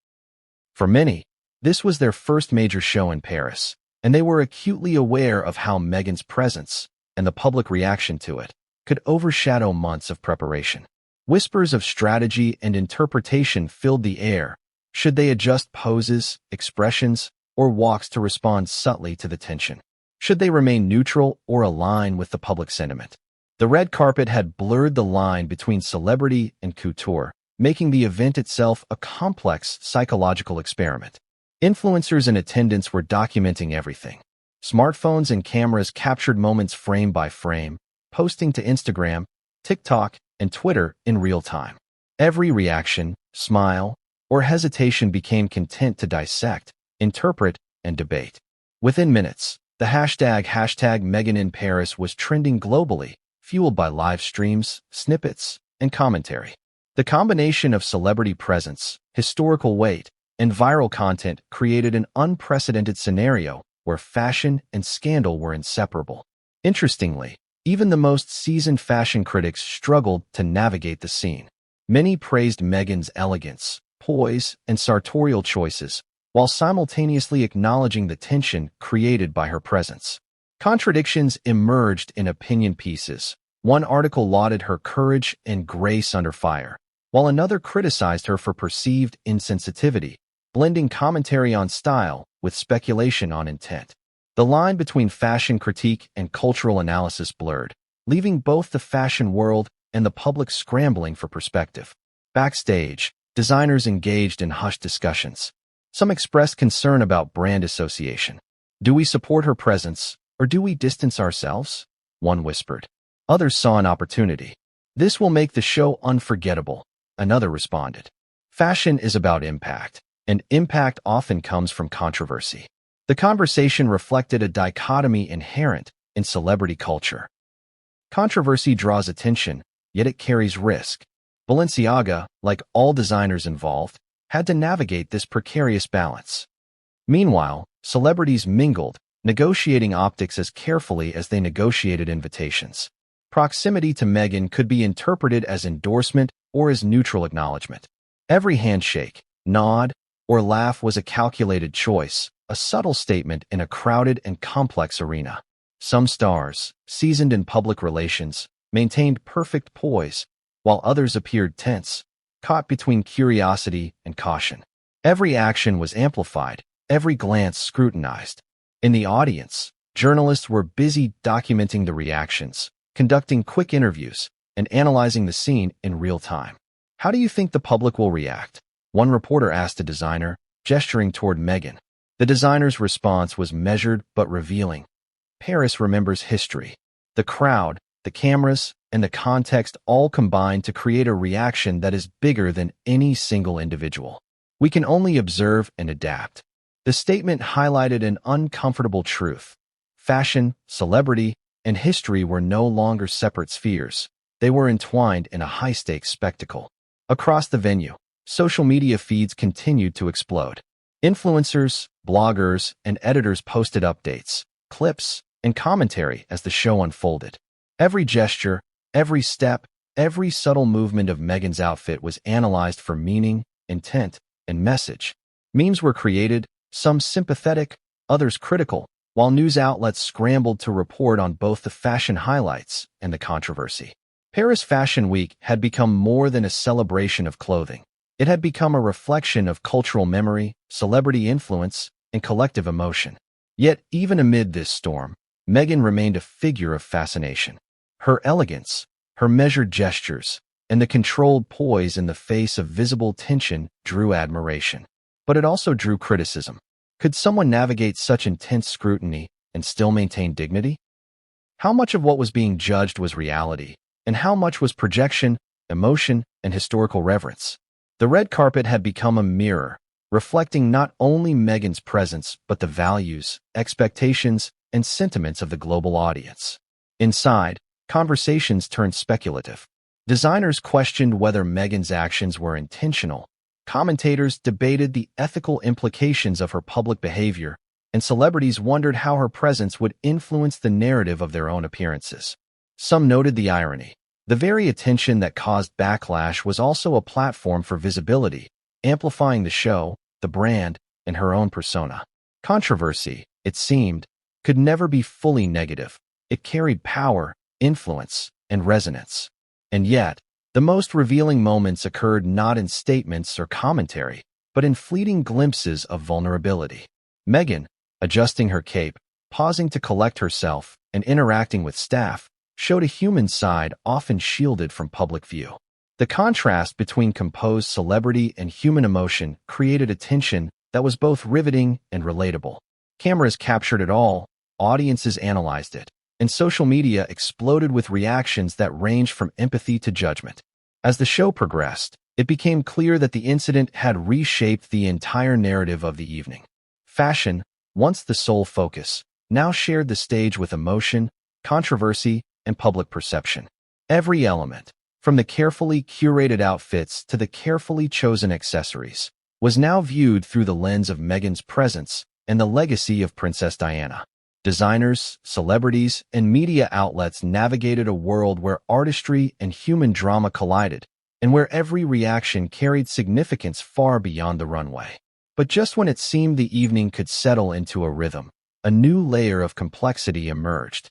For many, this was their first major show in Paris, and they were acutely aware of how Meghan's presence, and the public reaction to it, could overshadow months of preparation. Whispers of strategy and interpretation filled the air. Should they adjust poses, expressions, or walks to respond subtly to the tension? Should they remain neutral or align with the public sentiment? The red carpet had blurred the line between celebrity and couture, making the event itself a complex psychological experiment. Influencers in attendance were documenting everything. Smartphones and cameras captured moments frame by frame, posting to Instagram, TikTok, and Twitter in real time. Every reaction, smile, or hesitation became content to dissect, interpret, and debate. Within minutes, the hashtag Meghan in Paris was trending globally, fueled by live streams, snippets, and commentary. The combination of celebrity presence, historical weight, and viral content created an unprecedented scenario where fashion and scandal were inseparable. Interestingly, even the most seasoned fashion critics struggled to navigate the scene. Many praised Meghan's elegance, poise, and sartorial choices, while simultaneously acknowledging the tension created by her presence. Contradictions emerged in opinion pieces. One article lauded her courage and grace under fire, while another criticized her for perceived insensitivity, blending commentary on style with speculation on intent. The line between fashion critique and cultural analysis blurred, leaving both the fashion world and the public scrambling for perspective. Backstage, designers engaged in hushed discussions. Some expressed concern about brand association. Do we support her presence, or do we distance ourselves? One whispered. Others saw an opportunity. This will make the show unforgettable, another responded. Fashion is about impact, and impact often comes from controversy. The conversation reflected a dichotomy inherent in celebrity culture. Controversy draws attention, yet it carries risk. Balenciaga, like all designers involved, had to navigate this precarious balance. Meanwhile, celebrities mingled, negotiating optics as carefully as they negotiated invitations. Proximity to Meghan could be interpreted as endorsement or as neutral acknowledgement. Every handshake, nod, or laugh was a calculated choice, a subtle statement in a crowded and complex arena. Some stars, seasoned in public relations, maintained perfect poise, while others appeared tense, caught between curiosity and caution. Every action was amplified, every glance scrutinized. In the audience, journalists were busy documenting the reactions, conducting quick interviews, and analyzing the scene in real time. How do you think the public will react? One reporter asked a designer, gesturing toward Meghan. The designer's response was measured but revealing. Paris remembers history. The crowd, the cameras, and the context all combine to create a reaction that is bigger than any single individual. We can only observe and adapt. The statement highlighted an uncomfortable truth. Fashion, celebrity, and history were no longer separate spheres. They were entwined in a high-stakes spectacle. Across the venue, social media feeds continued to explode. Influencers, bloggers, and editors posted updates, clips, and commentary as the show unfolded. Every gesture, every step, every subtle movement of Meghan's outfit was analyzed for meaning, intent, and message. Memes were created, some sympathetic, others critical, while news outlets scrambled to report on both the fashion highlights and the controversy. Paris Fashion Week had become more than a celebration of clothing. It had become a reflection of cultural memory, celebrity influence, and collective emotion. Yet, even amid this storm, Meghan remained a figure of fascination. Her elegance, her measured gestures, and the controlled poise in the face of visible tension drew admiration. But it also drew criticism. Could someone navigate such intense scrutiny and still maintain dignity? How much of what was being judged was reality, and how much was projection, emotion, and historical reverence? The red carpet had become a mirror, reflecting not only Meghan's presence but the values, expectations, and sentiments of the global audience. Inside, conversations turned speculative. Designers questioned whether Meghan's actions were intentional. Commentators debated the ethical implications of her public behavior, and celebrities wondered how her presence would influence the narrative of their own appearances. Some noted the irony. The very attention that caused backlash was also a platform for visibility, amplifying the show, the brand, and her own persona. Controversy, it seemed, could never be fully negative. It carried power, influence, and resonance. And yet, the most revealing moments occurred not in statements or commentary, but in fleeting glimpses of vulnerability. Meghan, adjusting her cape, pausing to collect herself, and interacting with staff, showed a human side often shielded from public view. The contrast between composed celebrity and human emotion created a tension that was both riveting and relatable. Cameras captured it all, audiences analyzed it, and social media exploded with reactions that ranged from empathy to judgment. As the show progressed, it became clear that the incident had reshaped the entire narrative of the evening. Fashion, once the sole focus, now shared the stage with emotion, controversy, and public perception. Every element, from the carefully curated outfits to the carefully chosen accessories, was now viewed through the lens of Meghan's presence and the legacy of Princess Diana. Designers, celebrities, and media outlets navigated a world where artistry and human drama collided, and where every reaction carried significance far beyond the runway. But just when it seemed the evening could settle into a rhythm, a new layer of complexity emerged.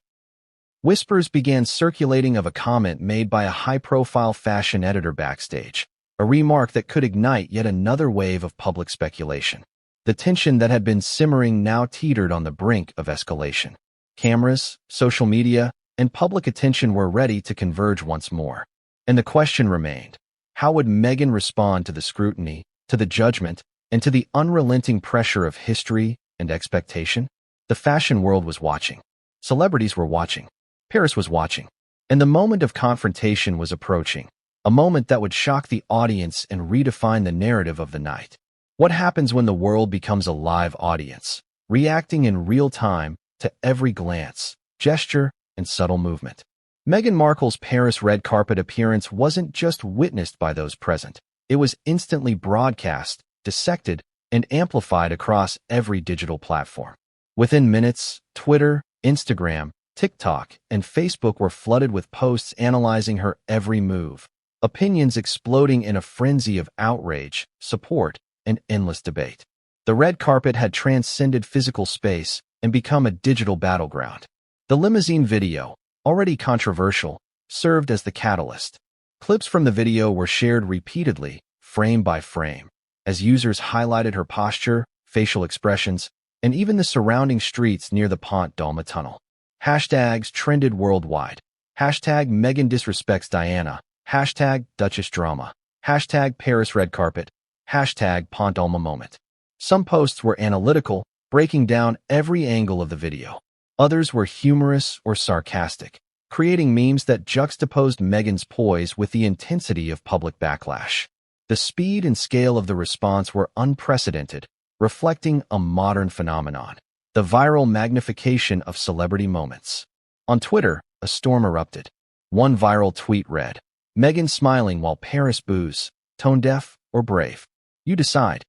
Whispers began circulating of a comment made by a high-profile fashion editor backstage, a remark that could ignite yet another wave of public speculation. The tension that had been simmering now teetered on the brink of escalation. Cameras, social media, and public attention were ready to converge once more. And the question remained, how would Meghan respond to the scrutiny, to the judgment, and to the unrelenting pressure of history and expectation? The fashion world was watching. Celebrities were watching. Paris was watching. And the moment of confrontation was approaching, a moment that would shock the audience and redefine the narrative of the night. What happens when the world becomes a live audience, reacting in real time to every glance, gesture, and subtle movement? Meghan Markle's Paris red carpet appearance wasn't just witnessed by those present. It was instantly broadcast, dissected, and amplified across every digital platform. Within minutes, Twitter, Instagram, TikTok, and Facebook were flooded with posts analyzing her every move, opinions exploding in a frenzy of outrage, support, and endless debate. The red carpet had transcended physical space and become a digital battleground. The limousine video, already controversial, served as the catalyst. Clips from the video were shared repeatedly, frame by frame, as users highlighted her posture, facial expressions, and even the surrounding streets near the Pont d'Alma tunnel. Hashtags trended worldwide. Hashtag Meghan disrespects Diana. Hashtag Duchess drama. Hashtag Paris red carpet. Hashtag Pont d'Alma moment. Some posts were analytical, breaking down every angle of the video. Others were humorous or sarcastic, creating memes that juxtaposed Meghan's poise with the intensity of public backlash. The speed and scale of the response were unprecedented, reflecting a modern phenomenon, the viral magnification of celebrity moments. On Twitter, a storm erupted. One viral tweet read, "Meghan smiling while Paris boos, tone deaf or brave? You decide."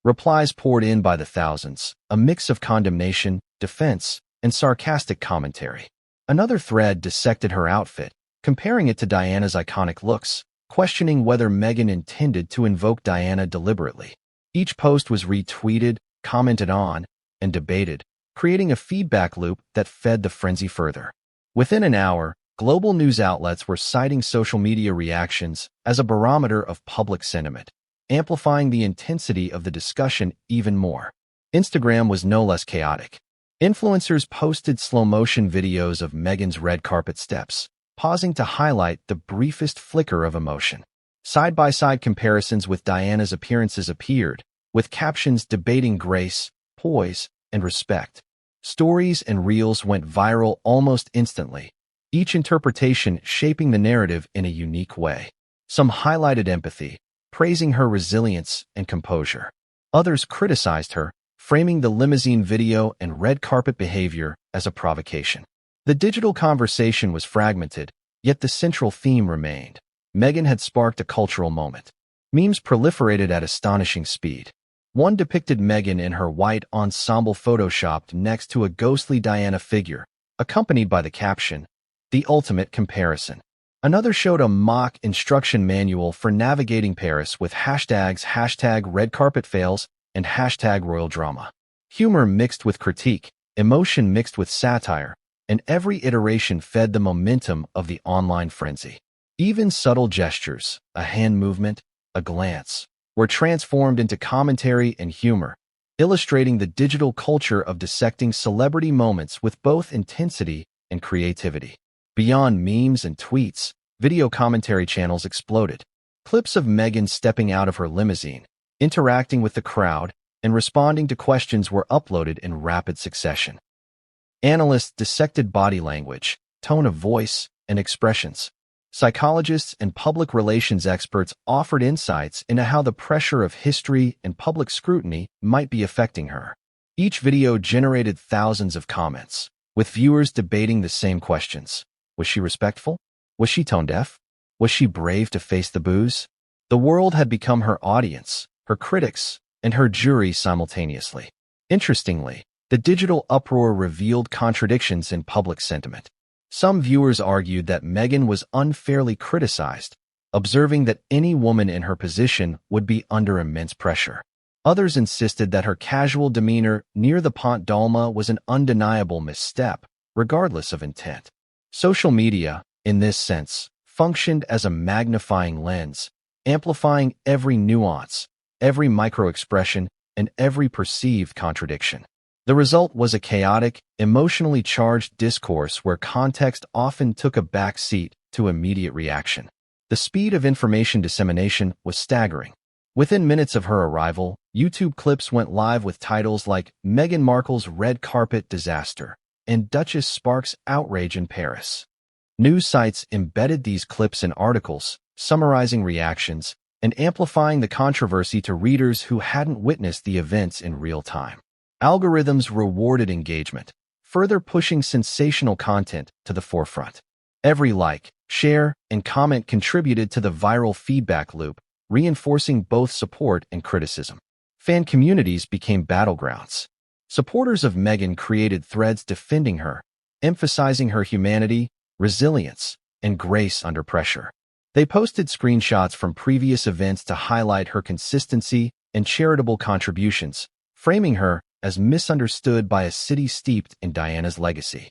Replies poured in by the thousands, a mix of condemnation, defense, and sarcastic commentary. Another thread dissected her outfit, comparing it to Diana's iconic looks, questioning whether Meghan intended to invoke Diana deliberately. Each post was retweeted, commented on, and debated, creating a feedback loop that fed the frenzy further. Within an hour, global news outlets were citing social media reactions as a barometer of public sentiment, amplifying the intensity of the discussion even more. Instagram was no less chaotic. Influencers posted slow-motion videos of Meghan's red carpet steps, pausing to highlight the briefest flicker of emotion. Side-by-side comparisons with Diana's appearances appeared, with captions debating grace, poise, and respect. Stories and reels went viral almost instantly, each interpretation shaping the narrative in a unique way. Some highlighted empathy, praising her resilience and composure. Others criticized her, framing the limousine video and red carpet behavior as a provocation. The digital conversation was fragmented, yet the central theme remained. Meghan had sparked a cultural moment. Memes proliferated at astonishing speed. One depicted Meghan in her white ensemble photoshopped next to a ghostly Diana figure, accompanied by the caption, "The ultimate comparison." Another showed a mock instruction manual for navigating Paris with hashtags #redcarpetfails and #royaldrama. Humor mixed with critique, emotion mixed with satire, and every iteration fed the momentum of the online frenzy. Even subtle gestures, a hand movement, a glance, were transformed into commentary and humor, illustrating the digital culture of dissecting celebrity moments with both intensity and creativity. Beyond memes and tweets, video commentary channels exploded. Clips of Meghan stepping out of her limousine, interacting with the crowd, and responding to questions were uploaded in rapid succession. Analysts dissected body language, tone of voice, and expressions. Psychologists and public relations experts offered insights into how the pressure of history and public scrutiny might be affecting her. Each video generated thousands of comments, with viewers debating the same questions. Was she respectful? Was she tone-deaf? Was she brave to face the boos? The world had become her audience, her critics, and her jury simultaneously. Interestingly, the digital uproar revealed contradictions in public sentiment. Some viewers argued that Meghan was unfairly criticized, observing that any woman in her position would be under immense pressure. Others insisted that her casual demeanor near the Pont d'Alma was an undeniable misstep, regardless of intent. Social media, in this sense, functioned as a magnifying lens, amplifying every nuance, every microexpression, and every perceived contradiction. The result was a chaotic, emotionally charged discourse where context often took a back seat to immediate reaction. The speed of information dissemination was staggering. Within minutes of her arrival, YouTube clips went live with titles like Meghan Markle's red carpet disaster and Duchess sparks outrage in Paris. News sites embedded these clips in articles, summarizing reactions and amplifying the controversy to readers who hadn't witnessed the events in real time. Algorithms rewarded engagement, further pushing sensational content to the forefront. Every like, share, and comment contributed to the viral feedback loop, reinforcing both support and criticism. Fan communities became battlegrounds. Supporters of Meghan created threads defending her, emphasizing her humanity, resilience, and grace under pressure. They posted screenshots from previous events to highlight her consistency and charitable contributions, framing her as misunderstood by a city steeped in Diana's legacy.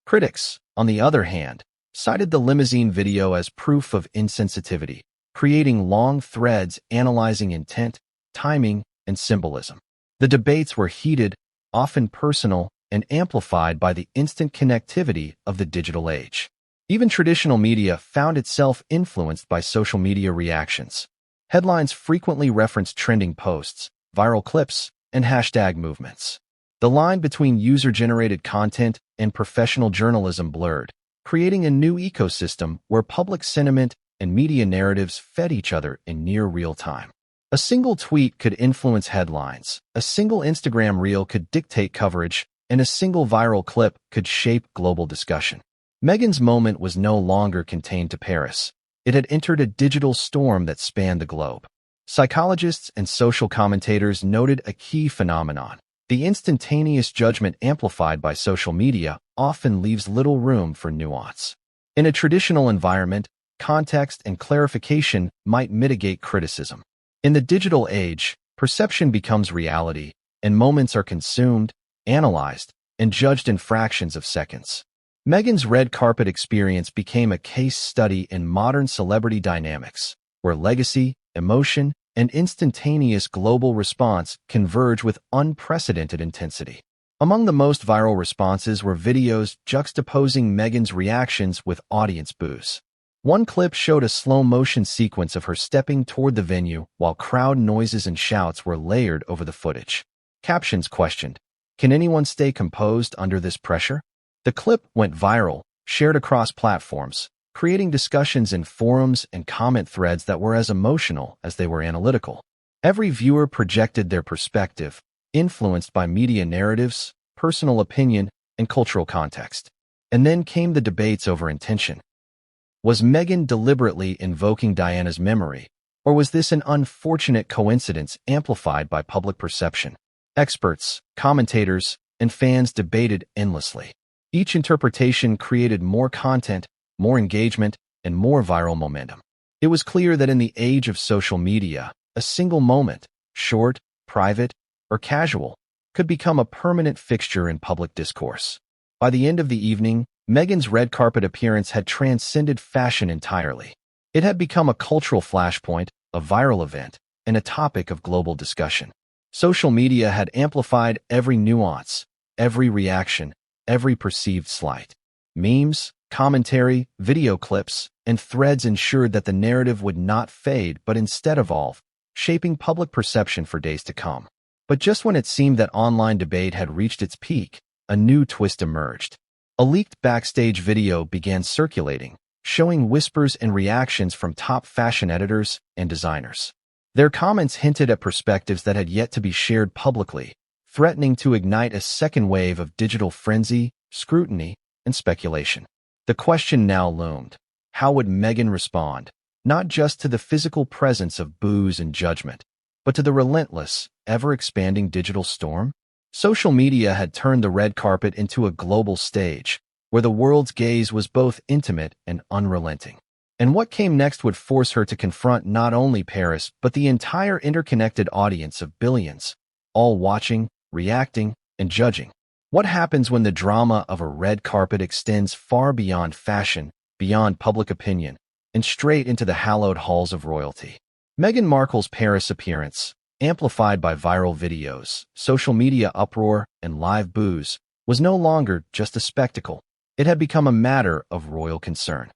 Critics, on the other hand, cited the limousine video as proof of insensitivity, creating long threads analyzing intent, timing, and symbolism. The debates were heated, often personal, and amplified by the instant connectivity of the digital age. Even traditional media found itself influenced by social media reactions. Headlines frequently referenced trending posts, viral clips, and hashtag movements. The line between user-generated content and professional journalism blurred, creating a new ecosystem where public sentiment and media narratives fed each other in near real time. A single tweet could influence headlines, a single Instagram reel could dictate coverage, and a single viral clip could shape global discussion. Meghan's moment was no longer contained to Paris. It had entered a digital storm that spanned the globe. Psychologists and social commentators noted a key phenomenon. The instantaneous judgment amplified by social media often leaves little room for nuance. In a traditional environment, context and clarification might mitigate criticism. In the digital age, perception becomes reality, and moments are consumed, analyzed, and judged in fractions of seconds. Meghan's red carpet experience became a case study in modern celebrity dynamics, where legacy, emotion, and instantaneous global response converge with unprecedented intensity. Among the most viral responses were videos juxtaposing Meghan's reactions with audience boos. One clip showed a slow-motion sequence of her stepping toward the venue while crowd noises and shouts were layered over the footage. Captions questioned, "Can anyone stay composed under this pressure?" The clip went viral, shared across platforms, creating discussions in forums and comment threads that were as emotional as they were analytical. Every viewer projected their perspective, influenced by media narratives, personal opinion, and cultural context. And then came the debates over intention. Was Meghan deliberately invoking Diana's memory, or was this an unfortunate coincidence amplified by public perception? Experts, commentators, and fans debated endlessly. Each interpretation created more content, more engagement, and more viral momentum. It was clear that in the age of social media, a single moment, short, private, or casual, could become a permanent fixture in public discourse. By the end of the evening, Meghan's red carpet appearance had transcended fashion entirely. It had become a cultural flashpoint, a viral event, and a topic of global discussion. Social media had amplified every nuance, every reaction, every perceived slight. Memes, commentary, video clips, and threads ensured that the narrative would not fade but instead evolve, shaping public perception for days to come. But just when it seemed that online debate had reached its peak, a new twist emerged. A leaked backstage video began circulating, showing whispers and reactions from top fashion editors and designers. Their comments hinted at perspectives that had yet to be shared publicly, threatening to ignite a second wave of digital frenzy, scrutiny, and speculation. The question now loomed: how would Meghan respond, not just to the physical presence of boos and judgment, but to the relentless, ever-expanding digital storm? Social media had turned the red carpet into a global stage, where the world's gaze was both intimate and unrelenting. And what came next would force her to confront not only Paris, but the entire interconnected audience of billions, all watching, reacting, and judging. What happens when the drama of a red carpet extends far beyond fashion, beyond public opinion, and straight into the hallowed halls of royalty? Meghan Markle's Paris appearance, amplified by viral videos, social media uproar, and live boos, was no longer just a spectacle. It had become a matter of royal concern.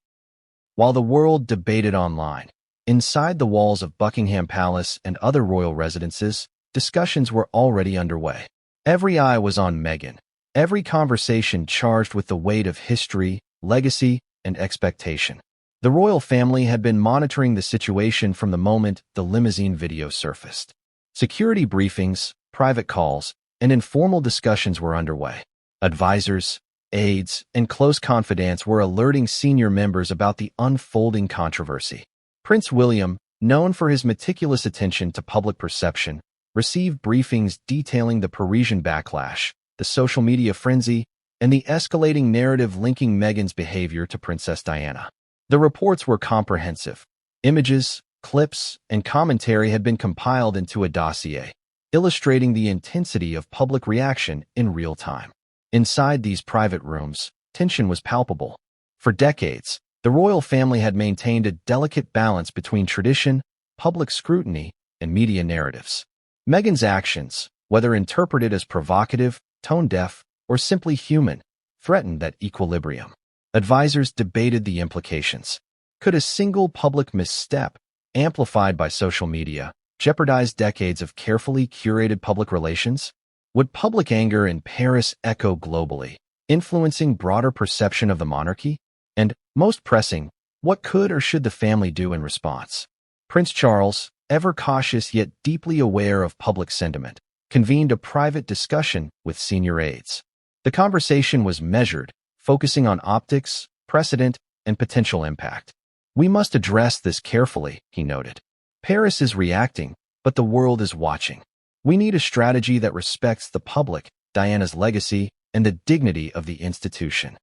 While the world debated online, inside the walls of Buckingham Palace and other royal residences, discussions were already underway. Every eye was on Meghan, every conversation charged with the weight of history, legacy, and expectation. The royal family had been monitoring the situation from the moment the limousine video surfaced. Security briefings, private calls, and informal discussions were underway. Advisors, aides, and close confidants were alerting senior members about the unfolding controversy. Prince William, known for his meticulous attention to public perception, received briefings detailing the Parisian backlash, the social media frenzy, and the escalating narrative linking Meghan's behavior to Princess Diana. The reports were comprehensive. Images, clips, and commentary had been compiled into a dossier, illustrating the intensity of public reaction in real time. Inside these private rooms, tension was palpable. For decades, the royal family had maintained a delicate balance between tradition, public scrutiny, and media narratives. Meghan's actions, whether interpreted as provocative, tone-deaf, or simply human, threatened that equilibrium. Advisors debated the implications. Could a single public misstep, amplified by social media, jeopardize decades of carefully curated public relations? Would public anger in Paris echo globally, influencing broader perception of the monarchy? And, most pressing, what could or should the family do in response? Prince Charles, ever cautious yet deeply aware of public sentiment, convened a private discussion with senior aides. The conversation was measured, focusing on optics, precedent, and potential impact. "We must address this carefully," he noted. "Paris is reacting, but the world is watching. We need a strategy that respects the public, Diana's legacy, and the dignity of the institution."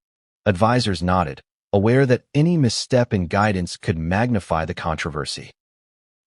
Advisors nodded, aware that any misstep in guidance could magnify the controversy.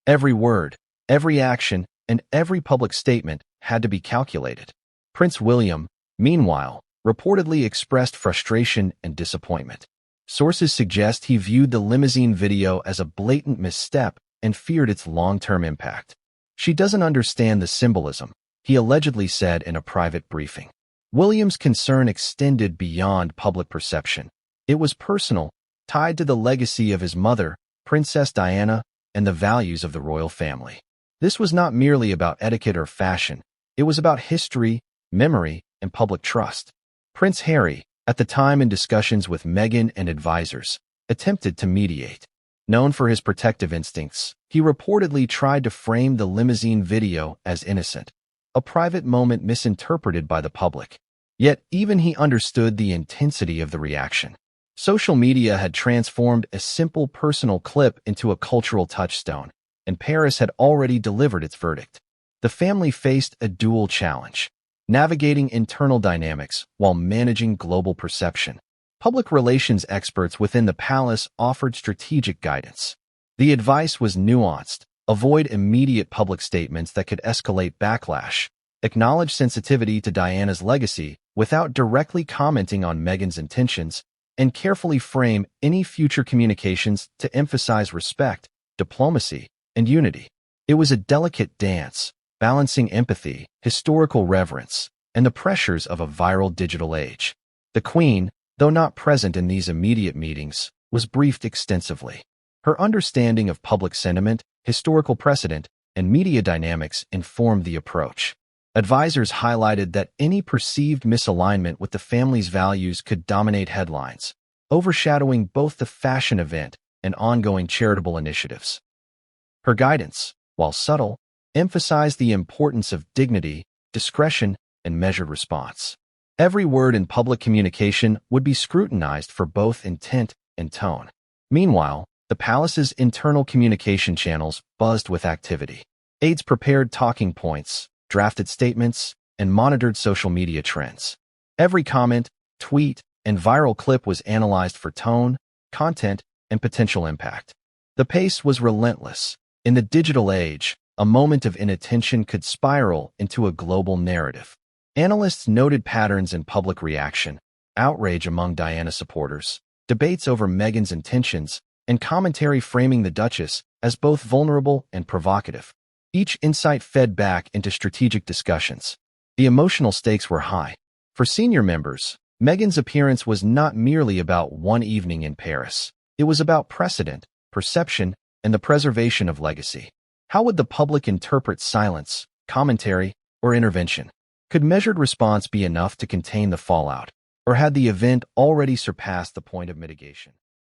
Every word, every action, and every public statement had to be calculated. Prince William, meanwhile, reportedly expressed frustration and disappointment. Sources suggest he viewed the limousine video as a blatant misstep and feared its long-term impact. "She doesn't understand the symbolism," he allegedly said in a private briefing. William's concern extended beyond public perception. It was personal, tied to the legacy of his mother, Princess Diana, and the values of the royal family. This was not merely about etiquette or fashion. It was about history, memory, and public trust. Prince Harry, at the time in discussions with Meghan and advisors, attempted to mediate. Known for his protective instincts, he reportedly tried to frame the limousine video as innocent, a private moment misinterpreted by the public. Yet even he understood the intensity of the reaction. Social media had transformed a simple personal clip into a cultural touchstone, and Paris had already delivered its verdict. The family faced a dual challenge: navigating internal dynamics while managing global perception. Public relations experts within the palace offered strategic guidance. The advice was nuanced: avoid immediate public statements that could escalate backlash, acknowledge sensitivity to Diana's legacy without directly commenting on Meghan's intentions, and carefully frame any future communications to emphasize respect, diplomacy, and unity. It was a delicate dance, balancing empathy, historical reverence, and the pressures of a viral digital age. The Queen, though not present in these immediate meetings, was briefed extensively. Her understanding of public sentiment, historical precedent, and media dynamics informed the approach. Advisors highlighted that any perceived misalignment with the family's values could dominate headlines, overshadowing both the fashion event and ongoing charitable initiatives. Her guidance, while subtle, emphasized the importance of dignity, discretion, and measured response. Every word in public communication would be scrutinized for both intent and tone. Meanwhile, the palace's internal communication channels buzzed with activity. Aides prepared talking points, drafted statements, and monitored social media trends. Every comment, tweet, and viral clip was analyzed for tone, content, and potential impact. The pace was relentless. In the digital age, a moment of inattention could spiral into a global narrative. Analysts noted patterns in public reaction, outrage among Diana supporters, debates over Meghan's intentions, and commentary framing the Duchess as both vulnerable and provocative. Each insight fed back into strategic discussions. The emotional stakes were high. For senior members, Meghan's appearance was not merely about one evening in Paris. It was about precedent, perception, and the preservation of legacy. How would the public interpret silence, commentary, or intervention? Could measured response be enough to contain the fallout, or had the event already surpassed the point of mitigation?